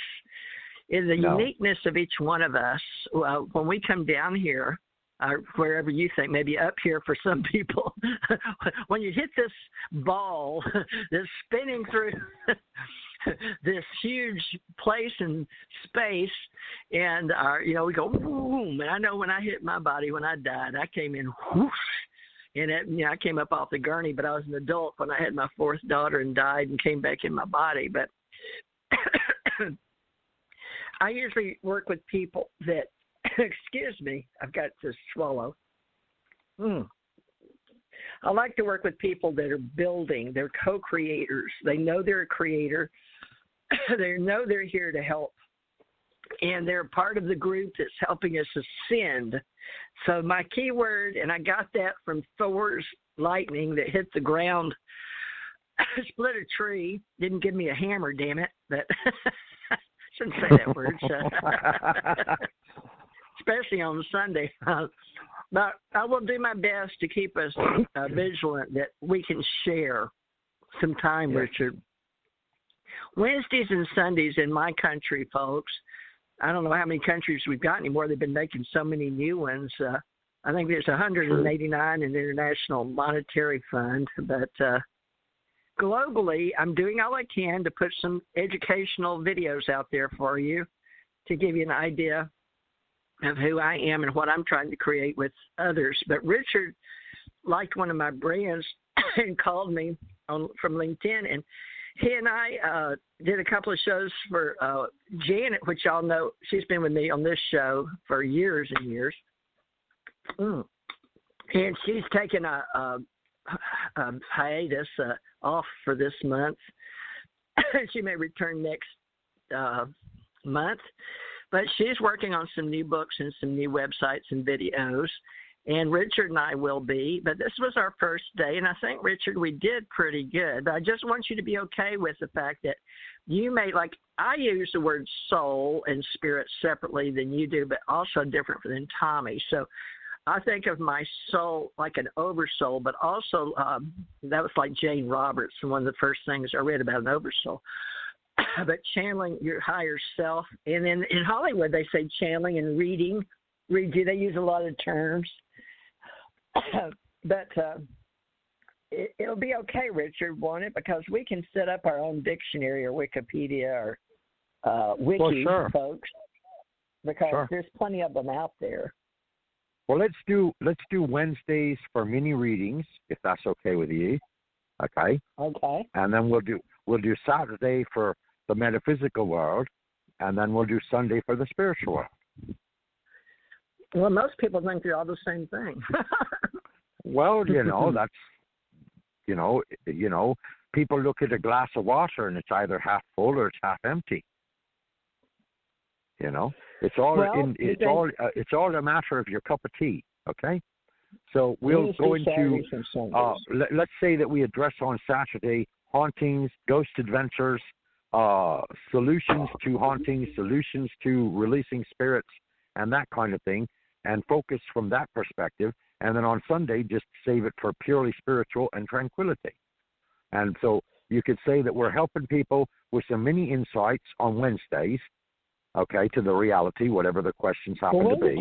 It's the uniqueness of each one of us. When we come down here, wherever you think, maybe up here for some people, when you hit this ball that's spinning through this huge place in space, and we go boom. And I know when I hit my body when I died, I came in whoosh, And I came up off the gurney, but I was an adult when I had my fourth daughter and died and came back in my body. But I usually work with people that, excuse me, I've got to swallow. I like to work with people that are building. They're co-creators. They know they're a creator. They know they're here to help. And they're part of the group that's helping us ascend. So my key word, and I got that from Thor's lightning that hit the ground, split a tree, didn't give me a hammer, damn it. But shouldn't say that word. Especially on Sunday. But I will do my best to keep us vigilant that we can share some time, Richard. Wednesdays and Sundays in my country, folks, I don't know how many countries we've got anymore. They've been making so many new ones. I think there's 189 in the International Monetary Fund. But globally, I'm doing all I can to put some educational videos out there for you to give you an idea of who I am and what I'm trying to create with others. But Richard liked one of my brands and called me from LinkedIn, and he and I did a couple of shows for Janet, which y'all know. She's been with me on this show for years and years. And she's taken a hiatus off for this month. She may return next month. But she's working on some new books and some new websites and videos. And Richard and I will be. But this was our first day. And I think, Richard, we did pretty good. But I just want you to be okay with the fact that you may, like, I use the word soul and spirit separately than you do, but also different than Tommy. So I think of my soul like an oversoul, but also that was like Jane Roberts, one of the first things I read about an oversoul. But channeling your higher self. And then in Hollywood, they say channeling and reading. They use a lot of terms. But it'll be okay, Richard, won't it? Because we can set up our own dictionary or Wikipedia or wiki, folks. Because there's plenty of them out there. Well, let's do Wednesdays for mini readings, if that's okay with you. Okay. Okay. And then we'll do Saturday for the metaphysical world, and then we'll do Sunday for the spiritual world. Well, most people think they're all the same thing. Well, that's, people look at a glass of water and it's either half full or it's half empty. It's all a matter of your cup of tea. Okay. So we'll go into, let's say that we address on Saturday hauntings, ghost adventures, solutions to hauntings, solutions to releasing spirits, and that kind of thing, and focus from that perspective. And then on Sunday, just save it for purely spiritual and tranquility. And so you could say that we're helping people with some mini insights on Wednesdays, okay, to the reality, whatever the questions happen to be.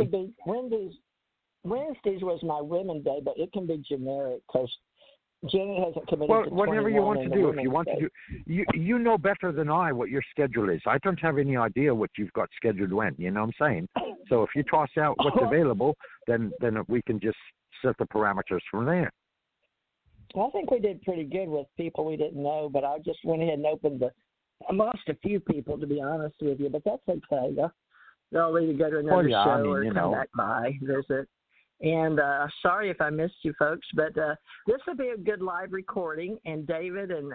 Wednesdays was my women day, but it can be generic because Jenny hasn't committed to whatever you want to do. If you want to do, you know better than I what your schedule is. I don't have any idea what you've got scheduled when. You know what I'm saying? So if you toss out what's available, then we can just set the parameters from there. I think we did pretty good with people we didn't know, but I just went ahead and opened I lost a few people, to be honest with you, but that's okay. They'll either go to another show or come back by, visit. And sorry if I missed you folks, but this will be a good live recording, and David and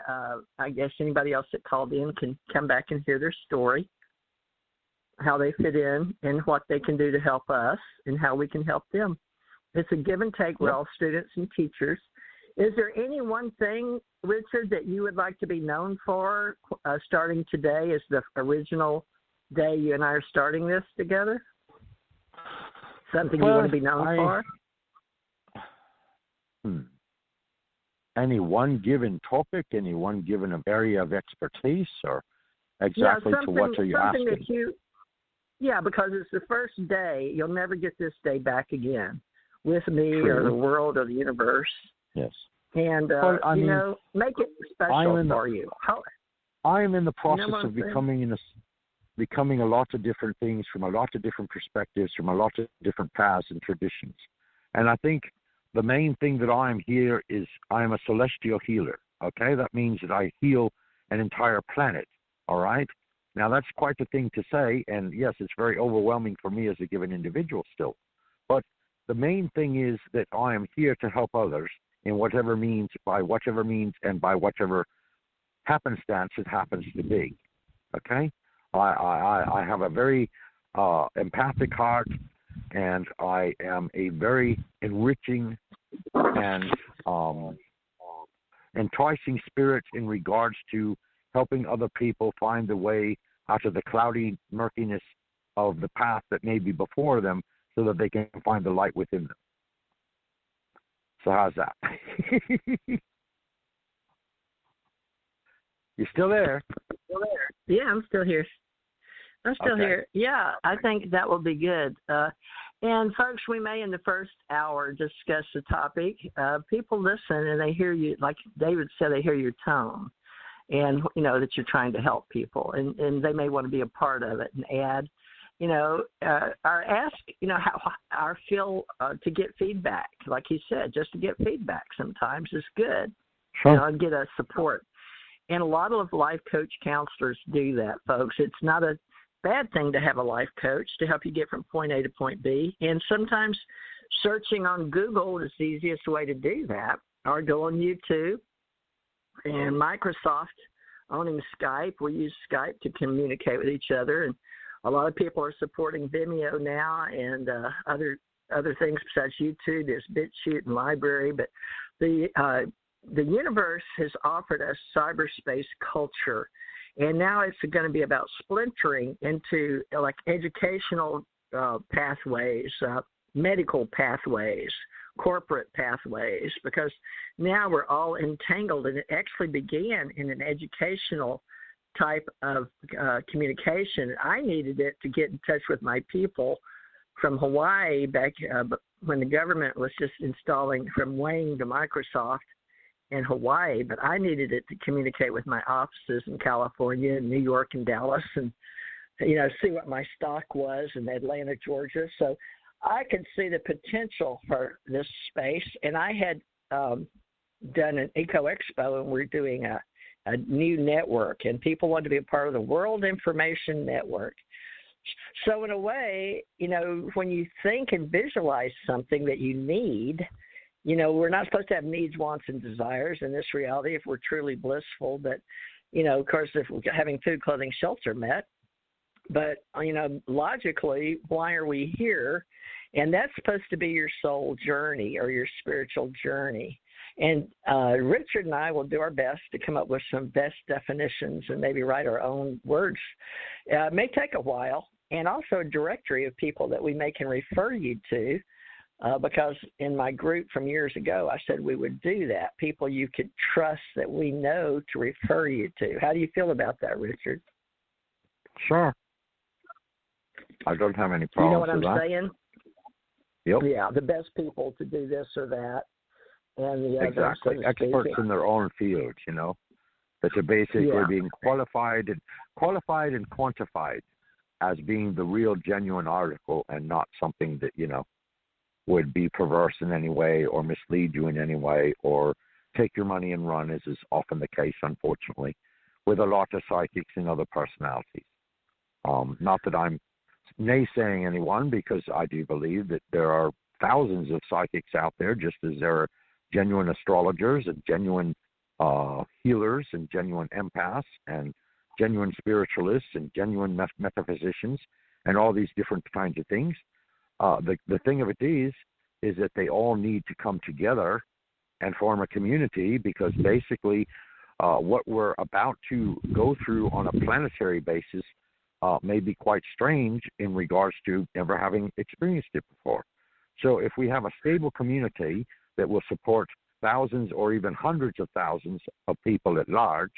I guess anybody else that called in can come back and hear their story, how they fit in and what they can do to help us and how we can help them. It's a give and take. We're all students and teachers. Is there any one thing, Richard, that you would like to be known for starting today as the original day you and I are starting this together? Something you want to be known for? Any one given topic, any one given area of expertise, or exactly to what are you asking? Because it's the first day. You'll never get this day back again with me or the world or the universe. Yes. And, make it special for you. I am in the process of becoming a lot of different things from a lot of different perspectives, from a lot of different paths and traditions. And I think the main thing that I am here is I am a celestial healer. Okay, that means that I heal an entire planet. All right. Now that's quite the thing to say, and yes, it's very overwhelming for me as a given individual still. But the main thing is that I am here to help others in whatever means, by whatever means, and by whatever happenstance it happens to be. Okay, I have a very empathic heart, and I am a very enriching and enticing spirit in regards to helping other people find the way out of the cloudy murkiness of the path that may be before them, so that they can find the light within them. So how's that? You still there? Yeah, I'm still here. Here. Yeah, I think that will be good. And folks, we may in the first hour discuss the topic. People listen and they hear you, like David said, they hear your tone, and that you're trying to help people, and they may want to be a part of it and add, or ask, how our feel to get feedback. Like he said, just to get feedback sometimes is good. Sure. And get a support. And a lot of life coach counselors do that, folks. It's not a bad thing to have a life coach to help you get from point A to point B. And sometimes searching on Google is the easiest way to do that, or go on YouTube. And Microsoft owning Skype, we use Skype to communicate with each other. And a lot of people are supporting Vimeo now, and other things besides YouTube. There's BitChute and Library, but the universe has offered us cyberspace culture, and now it's going to be about splintering into like educational pathways, medical pathways, corporate pathways, because now we're all entangled, and it actually began in an educational type of communication. I needed it to get in touch with my people from Hawaii back when the government was just installing from Wayne to Microsoft in Hawaii, but I needed it to communicate with my offices in California and New York and Dallas, and see what my stock was in Atlanta, Georgia. So I could see the potential for this space, and I had done an Eco Expo, and we're doing a new network, and people want to be a part of the World Information Network. So in a way, when you think and visualize something that you need, we're not supposed to have needs, wants, and desires in this reality if we're truly blissful. But, of course, if we're having food, clothing, shelter met. But, logically, why are we here? And that's supposed to be your soul journey or your spiritual journey. And Richard and I will do our best to come up with some best definitions and maybe write our own words. It may take a while, and also a directory of people that we can refer you to. Because in my group from years ago, I said we would do that. People you could trust that we know to refer you to. How do you feel about that, Richard? Sure. I don't have any problems with that. You know what I'm saying? Yep. Yeah, the best people to do this or that. And the exactly. Experts in their own field, that are basically being qualified and quantified as being the real, genuine article, and not something that, would be perverse in any way or mislead you in any way or take your money and run, as is often the case, unfortunately, with a lot of psychics and other personalities. Not that I'm naysaying anyone, because I do believe that there are thousands of psychics out there, just as there are genuine astrologers and genuine healers and genuine empaths and genuine spiritualists and genuine metaphysicians and all these different kinds of things. The thing of it is that they all need to come together and form a community, because basically what we're about to go through on a planetary basis may be quite strange in regards to never having experienced it before. So if we have a stable community that will support thousands or even hundreds of thousands of people at large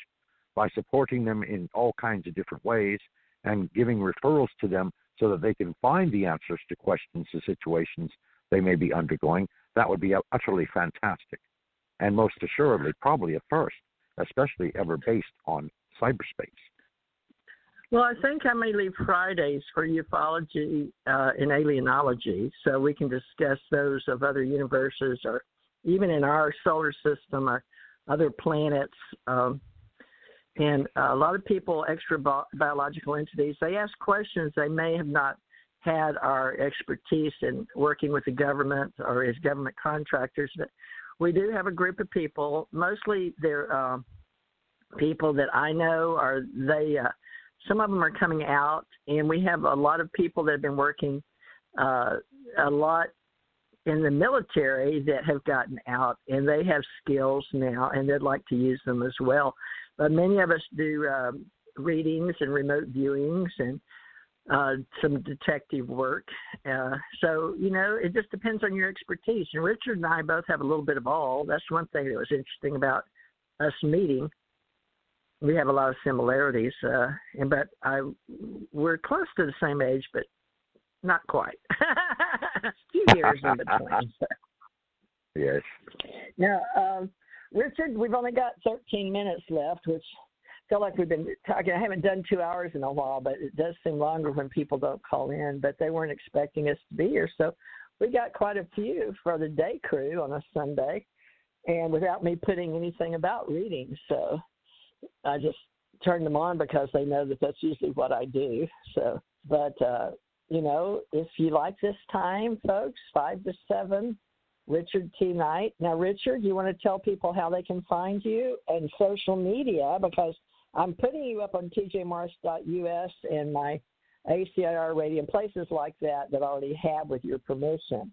by supporting them in all kinds of different ways and giving referrals to them so that they can find the answers to questions or situations they may be undergoing, that would be utterly fantastic. And most assuredly, probably a first, especially ever based on cyberspace. Well, I think I may leave Fridays for ufology and alienology, so we can discuss those of other universes or even in our solar system or other planets. And a lot of people, extra biological entities, they ask questions they may have not had our expertise in working with the government or as government contractors. But we do have a group of people, mostly they're people that I know, or some of them are coming out, and we have a lot of people that have been working a lot in the military that have gotten out, and they have skills now, and they'd like to use them as well. But many of us do readings and remote viewings and some detective work. So, it just depends on your expertise. And Richard and I both have a little bit of all. That's one thing that was interesting about us meeting. We have a lot of similarities, but we're close to the same age, but not quite. A few years in between. So. Yes. Now, Richard, we've only got 13 minutes left, which I feel like we've been talking. I haven't done 2 hours in a while, but it does seem longer when people don't call in, but they weren't expecting us to be here. So we got quite a few for the day crew on a Sunday, and without me putting anything about reading. So I just turn them on because they know that that's usually what I do. So, but, if you like this time, folks, 5 to 7, Richard T. Knight. Now, Richard, you want to tell people how they can find you and social media, because I'm putting you up on tjmars.us and my ACIR radio and places like that I already have with your permission.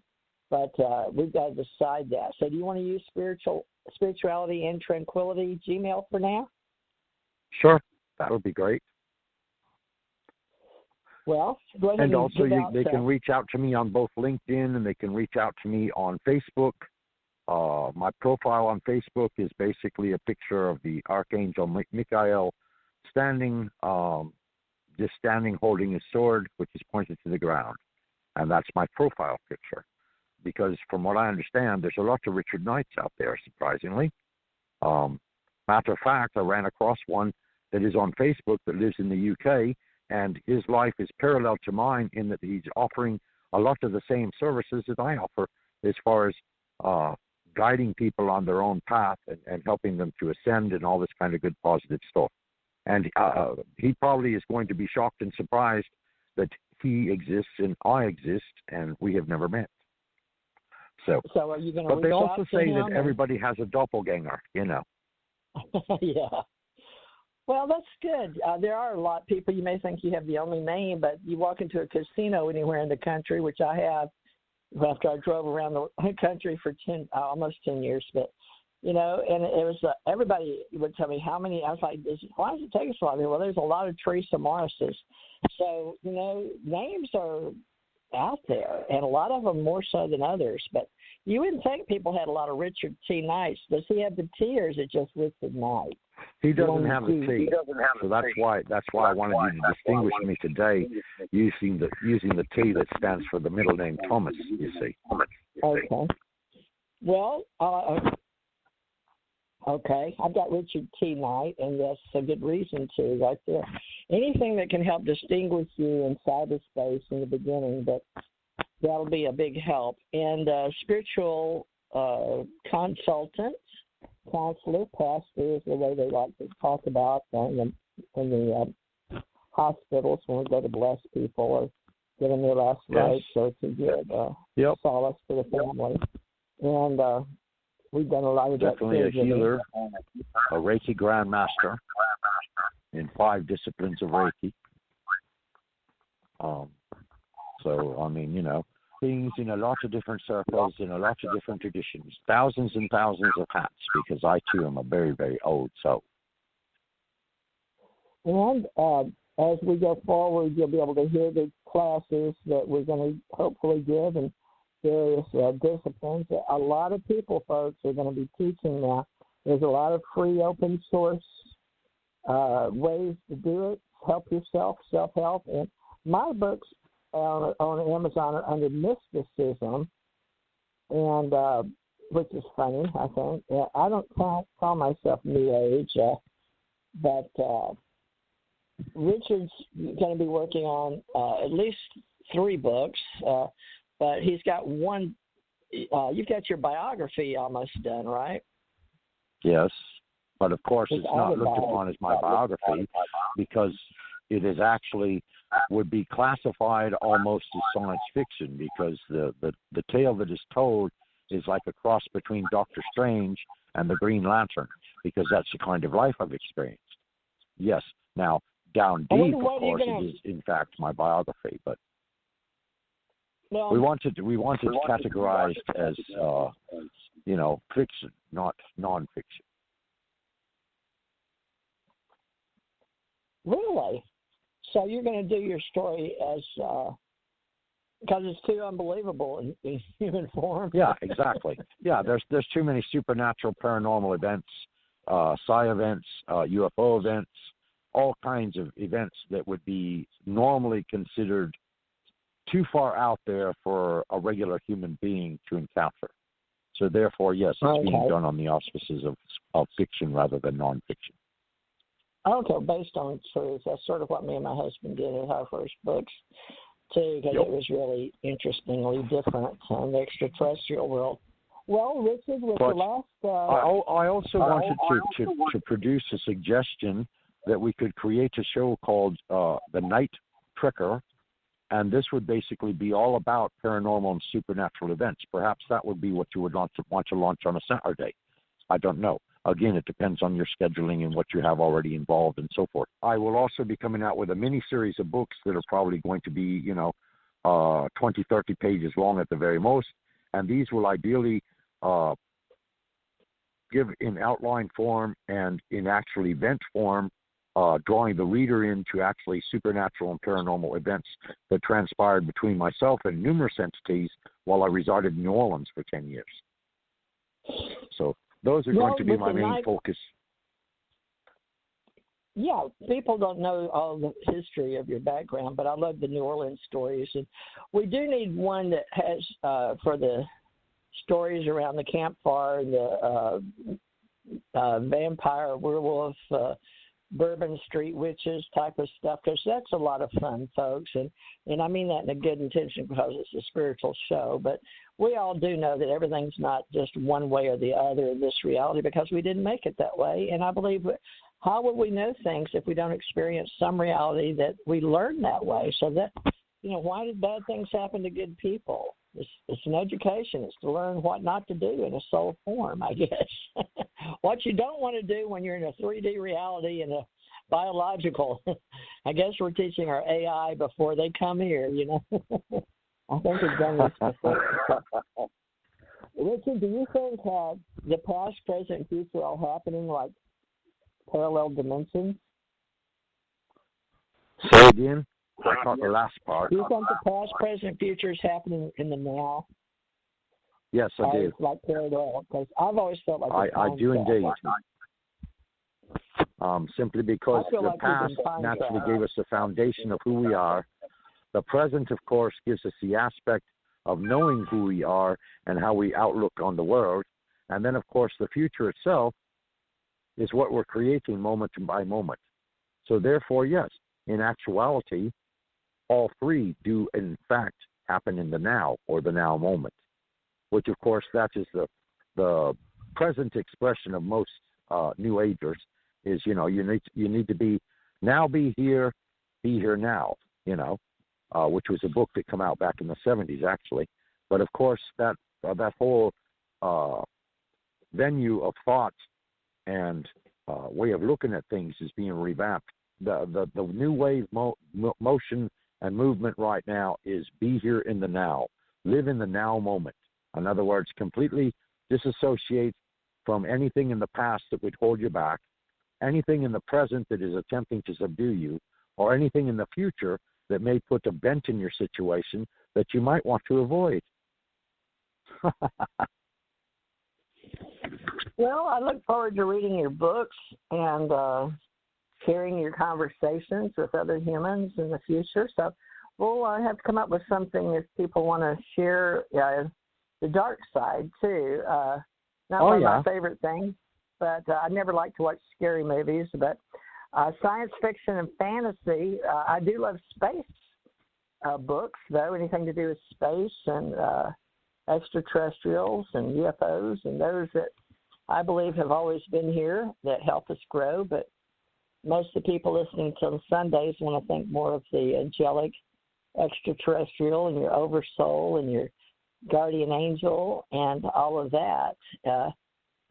But we've got to decide that. So do you want to use spirituality and tranquility Gmail for now? Sure, that would be great. Well, go ahead and also they can reach out to me on both LinkedIn and they can reach out to me on Facebook. My profile on Facebook is basically a picture of the Archangel Michael standing holding his sword, which is pointed to the ground. And that's my profile picture. Because from what I understand, there's a lot of Richard Knights out there, surprisingly. Matter of fact, I ran across one that is on Facebook that lives in the UK, and his life is parallel to mine in that he's offering a lot of the same services that I offer as far as guiding people on their own path and helping them to ascend and all this kind of good positive stuff. And he probably is going to be shocked and surprised that he exists and I exist, and we have never met. So are you going to? But they also say that everybody has a doppelganger, Yeah. Well, that's good. There are a lot of people. You may think you have the only name, but you walk into a casino anywhere in the country, which I have after I drove around the country for almost 10 years. But, and it was everybody would tell me how many. I was like, why does it take us so long? Well, there's a lot of Teresa Morrises. So, names are out there, and a lot of them more so than others. But you wouldn't think people had a lot of Richard T. Knights. Does he have the T, or is it just Richard Knight? He doesn't have the T. So that's why I wanted you to distinguish me today using the T that stands for the middle name Thomas, you see. Okay. Well, okay. I've got Richard T. Knight, and that's a good reason to right there. Anything that can help distinguish you in cyberspace in the beginning, but that'll be a big help. And spiritual consultant, counselor, pastor is the way they like to talk about in the hospitals when we go to bless people or give them their last rites, so it's a good solace for the family. And we've done a lot of definitely a healer, a Reiki Grandmaster in 5 disciplines of Reiki. So, I mean, things in a lot of different circles, in a lot of different traditions, thousands and thousands of hats, because I, too, am a very, very old soul. And as we go forward, you'll be able to hear the classes that we're going to hopefully give in various disciplines. A lot of people, folks, are going to be teaching now. There's a lot of free open source ways to do it, help yourself, self-help. And my books on Amazon are under mysticism, and which is funny, I think. I don't call myself New Age, but Richard's going to be working on at least 3 books, but he's got one. You've got your biography almost done, right? Yes, but of course it's not looked upon as my biography because it is actually would be classified almost as science fiction because the tale that is told is like a cross between Dr. Strange and the Green Lantern because that's the kind of life I've experienced. Yes. Now, down deep, of course, it is in fact my biography, but we wanted categorized as fiction, not nonfiction. Really? So you're going to do your story as because it's too unbelievable in human form. Yeah, exactly. Yeah, there's too many supernatural, paranormal events, psi events, UFO events, all kinds of events that would be normally considered too far out there for a regular human being to encounter. So therefore, yes, it's being done on the auspices of fiction rather than nonfiction. Okay, based on truth. That's sort of what me and my husband did with our first books, too, because it was really interestingly different on the extraterrestrial world. Well, Richard, with the last... I also wanted to produce a suggestion that we could create a show called The Night Trekker, and this would basically be all about paranormal and supernatural events. Perhaps that would be what you would want to launch on a Saturday. I don't know. Again, it depends on your scheduling and what you have already involved and so forth. I will also be coming out with a mini-series of books that are probably going to be, 20, 30 pages long at the very most, and these will ideally give in outline form and in actual event form drawing the reader into actually supernatural and paranormal events that transpired between myself and numerous entities while I resided in New Orleans for 10 years. So those are going to be my main focus. Yeah, people don't know all the history of your background, but I love the New Orleans stories. And we do need one that has, for the stories around the campfire, the vampire, werewolf, Bourbon Street witches type of stuff, because that's a lot of fun, folks. And I mean that in a good intention because it's a spiritual show. But we all do know that everything's not just one way or the other in this reality because we didn't make it that way. And I believe, how would we know things if we don't experience some reality that we learn that way? So that, why did bad things happen to good people? It's an education. It's to learn what not to do in a soul form, I guess. What you don't want to do when you're in a 3D reality and a biological. I guess we're teaching our AI before they come here, I think we've done this before. Richard, do you think the past, present, and future are all happening like parallel dimensions? Say again? I caught the last part. Do you think the past, present, future is happening in the now? Yes, I do. Like parallel, because I've always felt like I do indeed. Simply because the past naturally gave us the foundation of who we are. The present, of course, gives us the aspect of knowing who we are and how we outlook on the world. And then, of course, the future itself is what we're creating moment by moment. So therefore, yes, in actuality, all three do, in fact, happen in the now or the now moment, which, of course, that is the present expression of most New Agers is, you need to be here now, which was a book that came out back in the 70s, actually. But, of course, that whole venue of thought and way of looking at things is being revamped. The new wave motion and movement right now is be here in the now. Live in the now moment. In other words, completely disassociate from anything in the past that would hold you back, anything in the present that is attempting to subdue you, or anything in the future that may put a bent in your situation that you might want to avoid. Well, I look forward to reading your books and hearing your conversations with other humans in the future. So we'll have to come up with something if people want to share the dark side, too. Not one of my favorite things, but I never like to watch scary movies. But Science fiction and fantasy. I do love space books, though, anything to do with space and extraterrestrials and UFOs, and those that I believe have always been here that help us grow. But most of the people listening to Sundays want to think more of the angelic, extraterrestrial, and your oversoul and your guardian angel and all of that.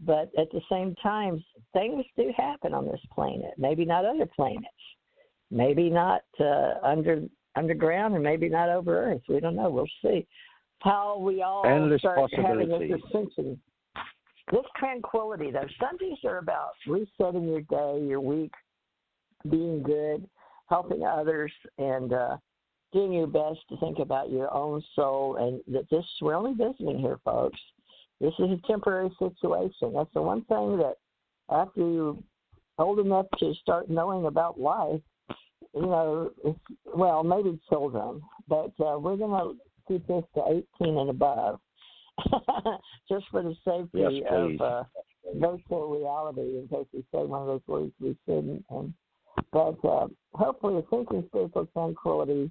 But at the same time, things do happen on this planet. Maybe not other planets. Maybe not underground, and maybe not over Earth. We don't know. We'll see how we all endless start having possibilities. this ascension. This tranquility, though, Sundays are about resetting your day, your week, being good, helping others, and doing your best to think about your own soul. And that we're only visiting here, folks. This is a temporary situation. That's the one thing that after you're old enough to start knowing about life, maybe children, but we're going to keep this to 18 and above just for the safety of virtual reality, in case we say one of those words we shouldn't. But hopefully Ascension Spiritual Tranquility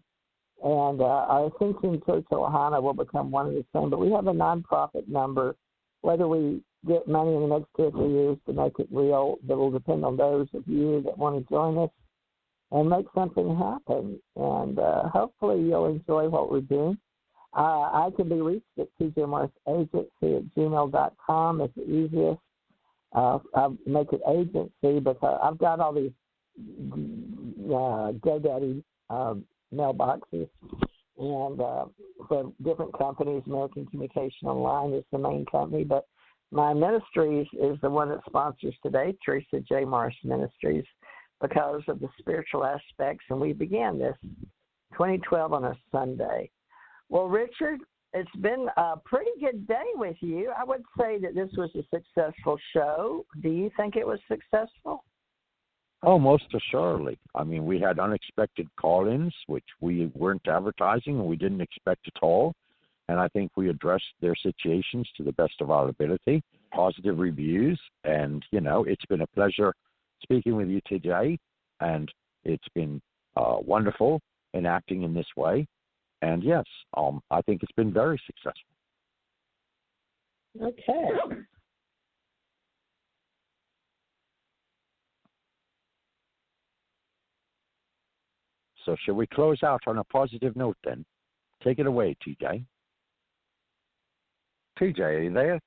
and our Ascension Church Ohana will become one and the same. But we have a nonprofit number. Whether we get money in the next 2 or 3 years to make it real, that will depend on those of you that want to join us and make something happen. And hopefully you'll enjoy what we're doing. I can be reached at tjmarsagency@gmail.com. It's the easiest. I'll make it agency because I've got all these GoDaddy mailboxes, and for different companies. American Communication Online is the main company, but my ministries is the one that sponsors today, Teresa J. Morris Ministries, because of the spiritual aspects, and we began this 2012 on a Sunday. Well, Richard, it's been a pretty good day with you. I would say that this was a successful show. Do you think it was successful? Oh, most assuredly. I mean, we had unexpected call-ins, which we weren't advertising and we didn't expect at all. And I think we addressed their situations to the best of our ability. Positive reviews. And, it's been a pleasure speaking with you today. And it's been wonderful in acting in this way. And, yes, I think it's been very successful. Okay. So shall we close out on a positive note then? Take it away, TJ. TJ, are you there?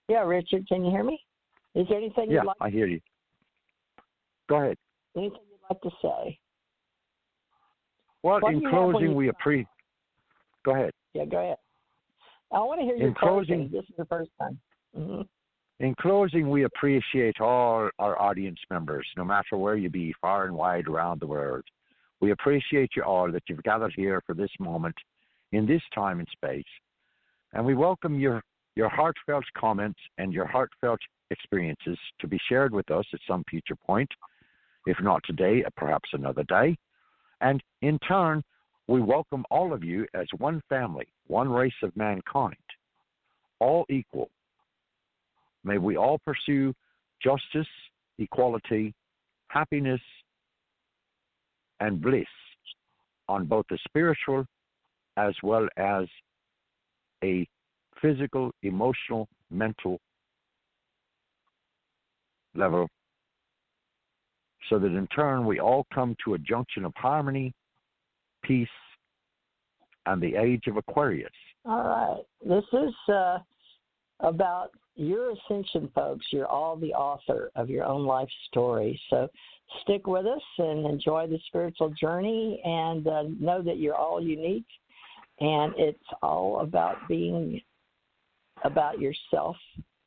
Yeah, Richard, can you hear me? Is there anything you'd like? I hear you. Go ahead. Anything you'd like to say? Well, in closing, Go ahead. Yeah, go ahead. I want to hear your closing. This is the first time. Mm-hmm. In closing, we appreciate all our audience members, no matter where you be, far and wide around the world. We appreciate you all that you've gathered here for this moment, in this time and space. And we welcome your heartfelt comments and your heartfelt experiences to be shared with us at some future point, if not today, perhaps another day. And in turn, we welcome all of you as one family, one race of mankind, all equal. May we all pursue justice, equality, happiness, and bliss on both the spiritual as well as a physical, emotional, mental level, so that in turn we all come to a junction of harmony, peace, and the age of Aquarius. All right. This is about your ascension, folks. You're all the author of your own life story. So stick with us and enjoy the spiritual journey, and know that you're all unique, and it's all about being about yourself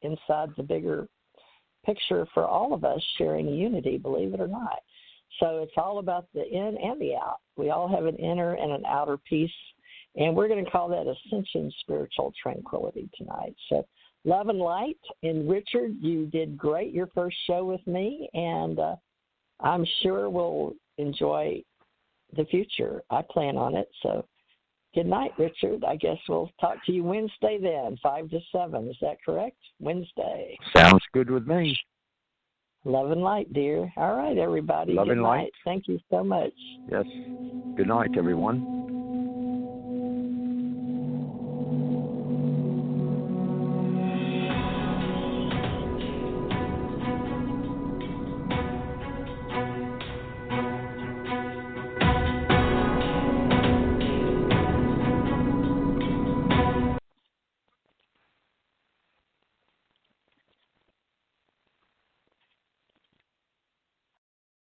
inside the bigger picture for all of us, sharing unity, believe it or not. So it's all about the in and the out. We all have an inner and an outer peace, and we're going to call that Ascension Spiritual Tranquility tonight. So love and light. And Richard, you did great your first show with me, and I'm sure we'll enjoy the future. I plan on it. So good night, Richard. I guess we'll talk to you Wednesday then, 5 to 7. Is that correct? Wednesday. Sounds good with me. Love and light, dear. All right, everybody. Love Good and night. light. Thank you so much. Yes. Good night, everyone.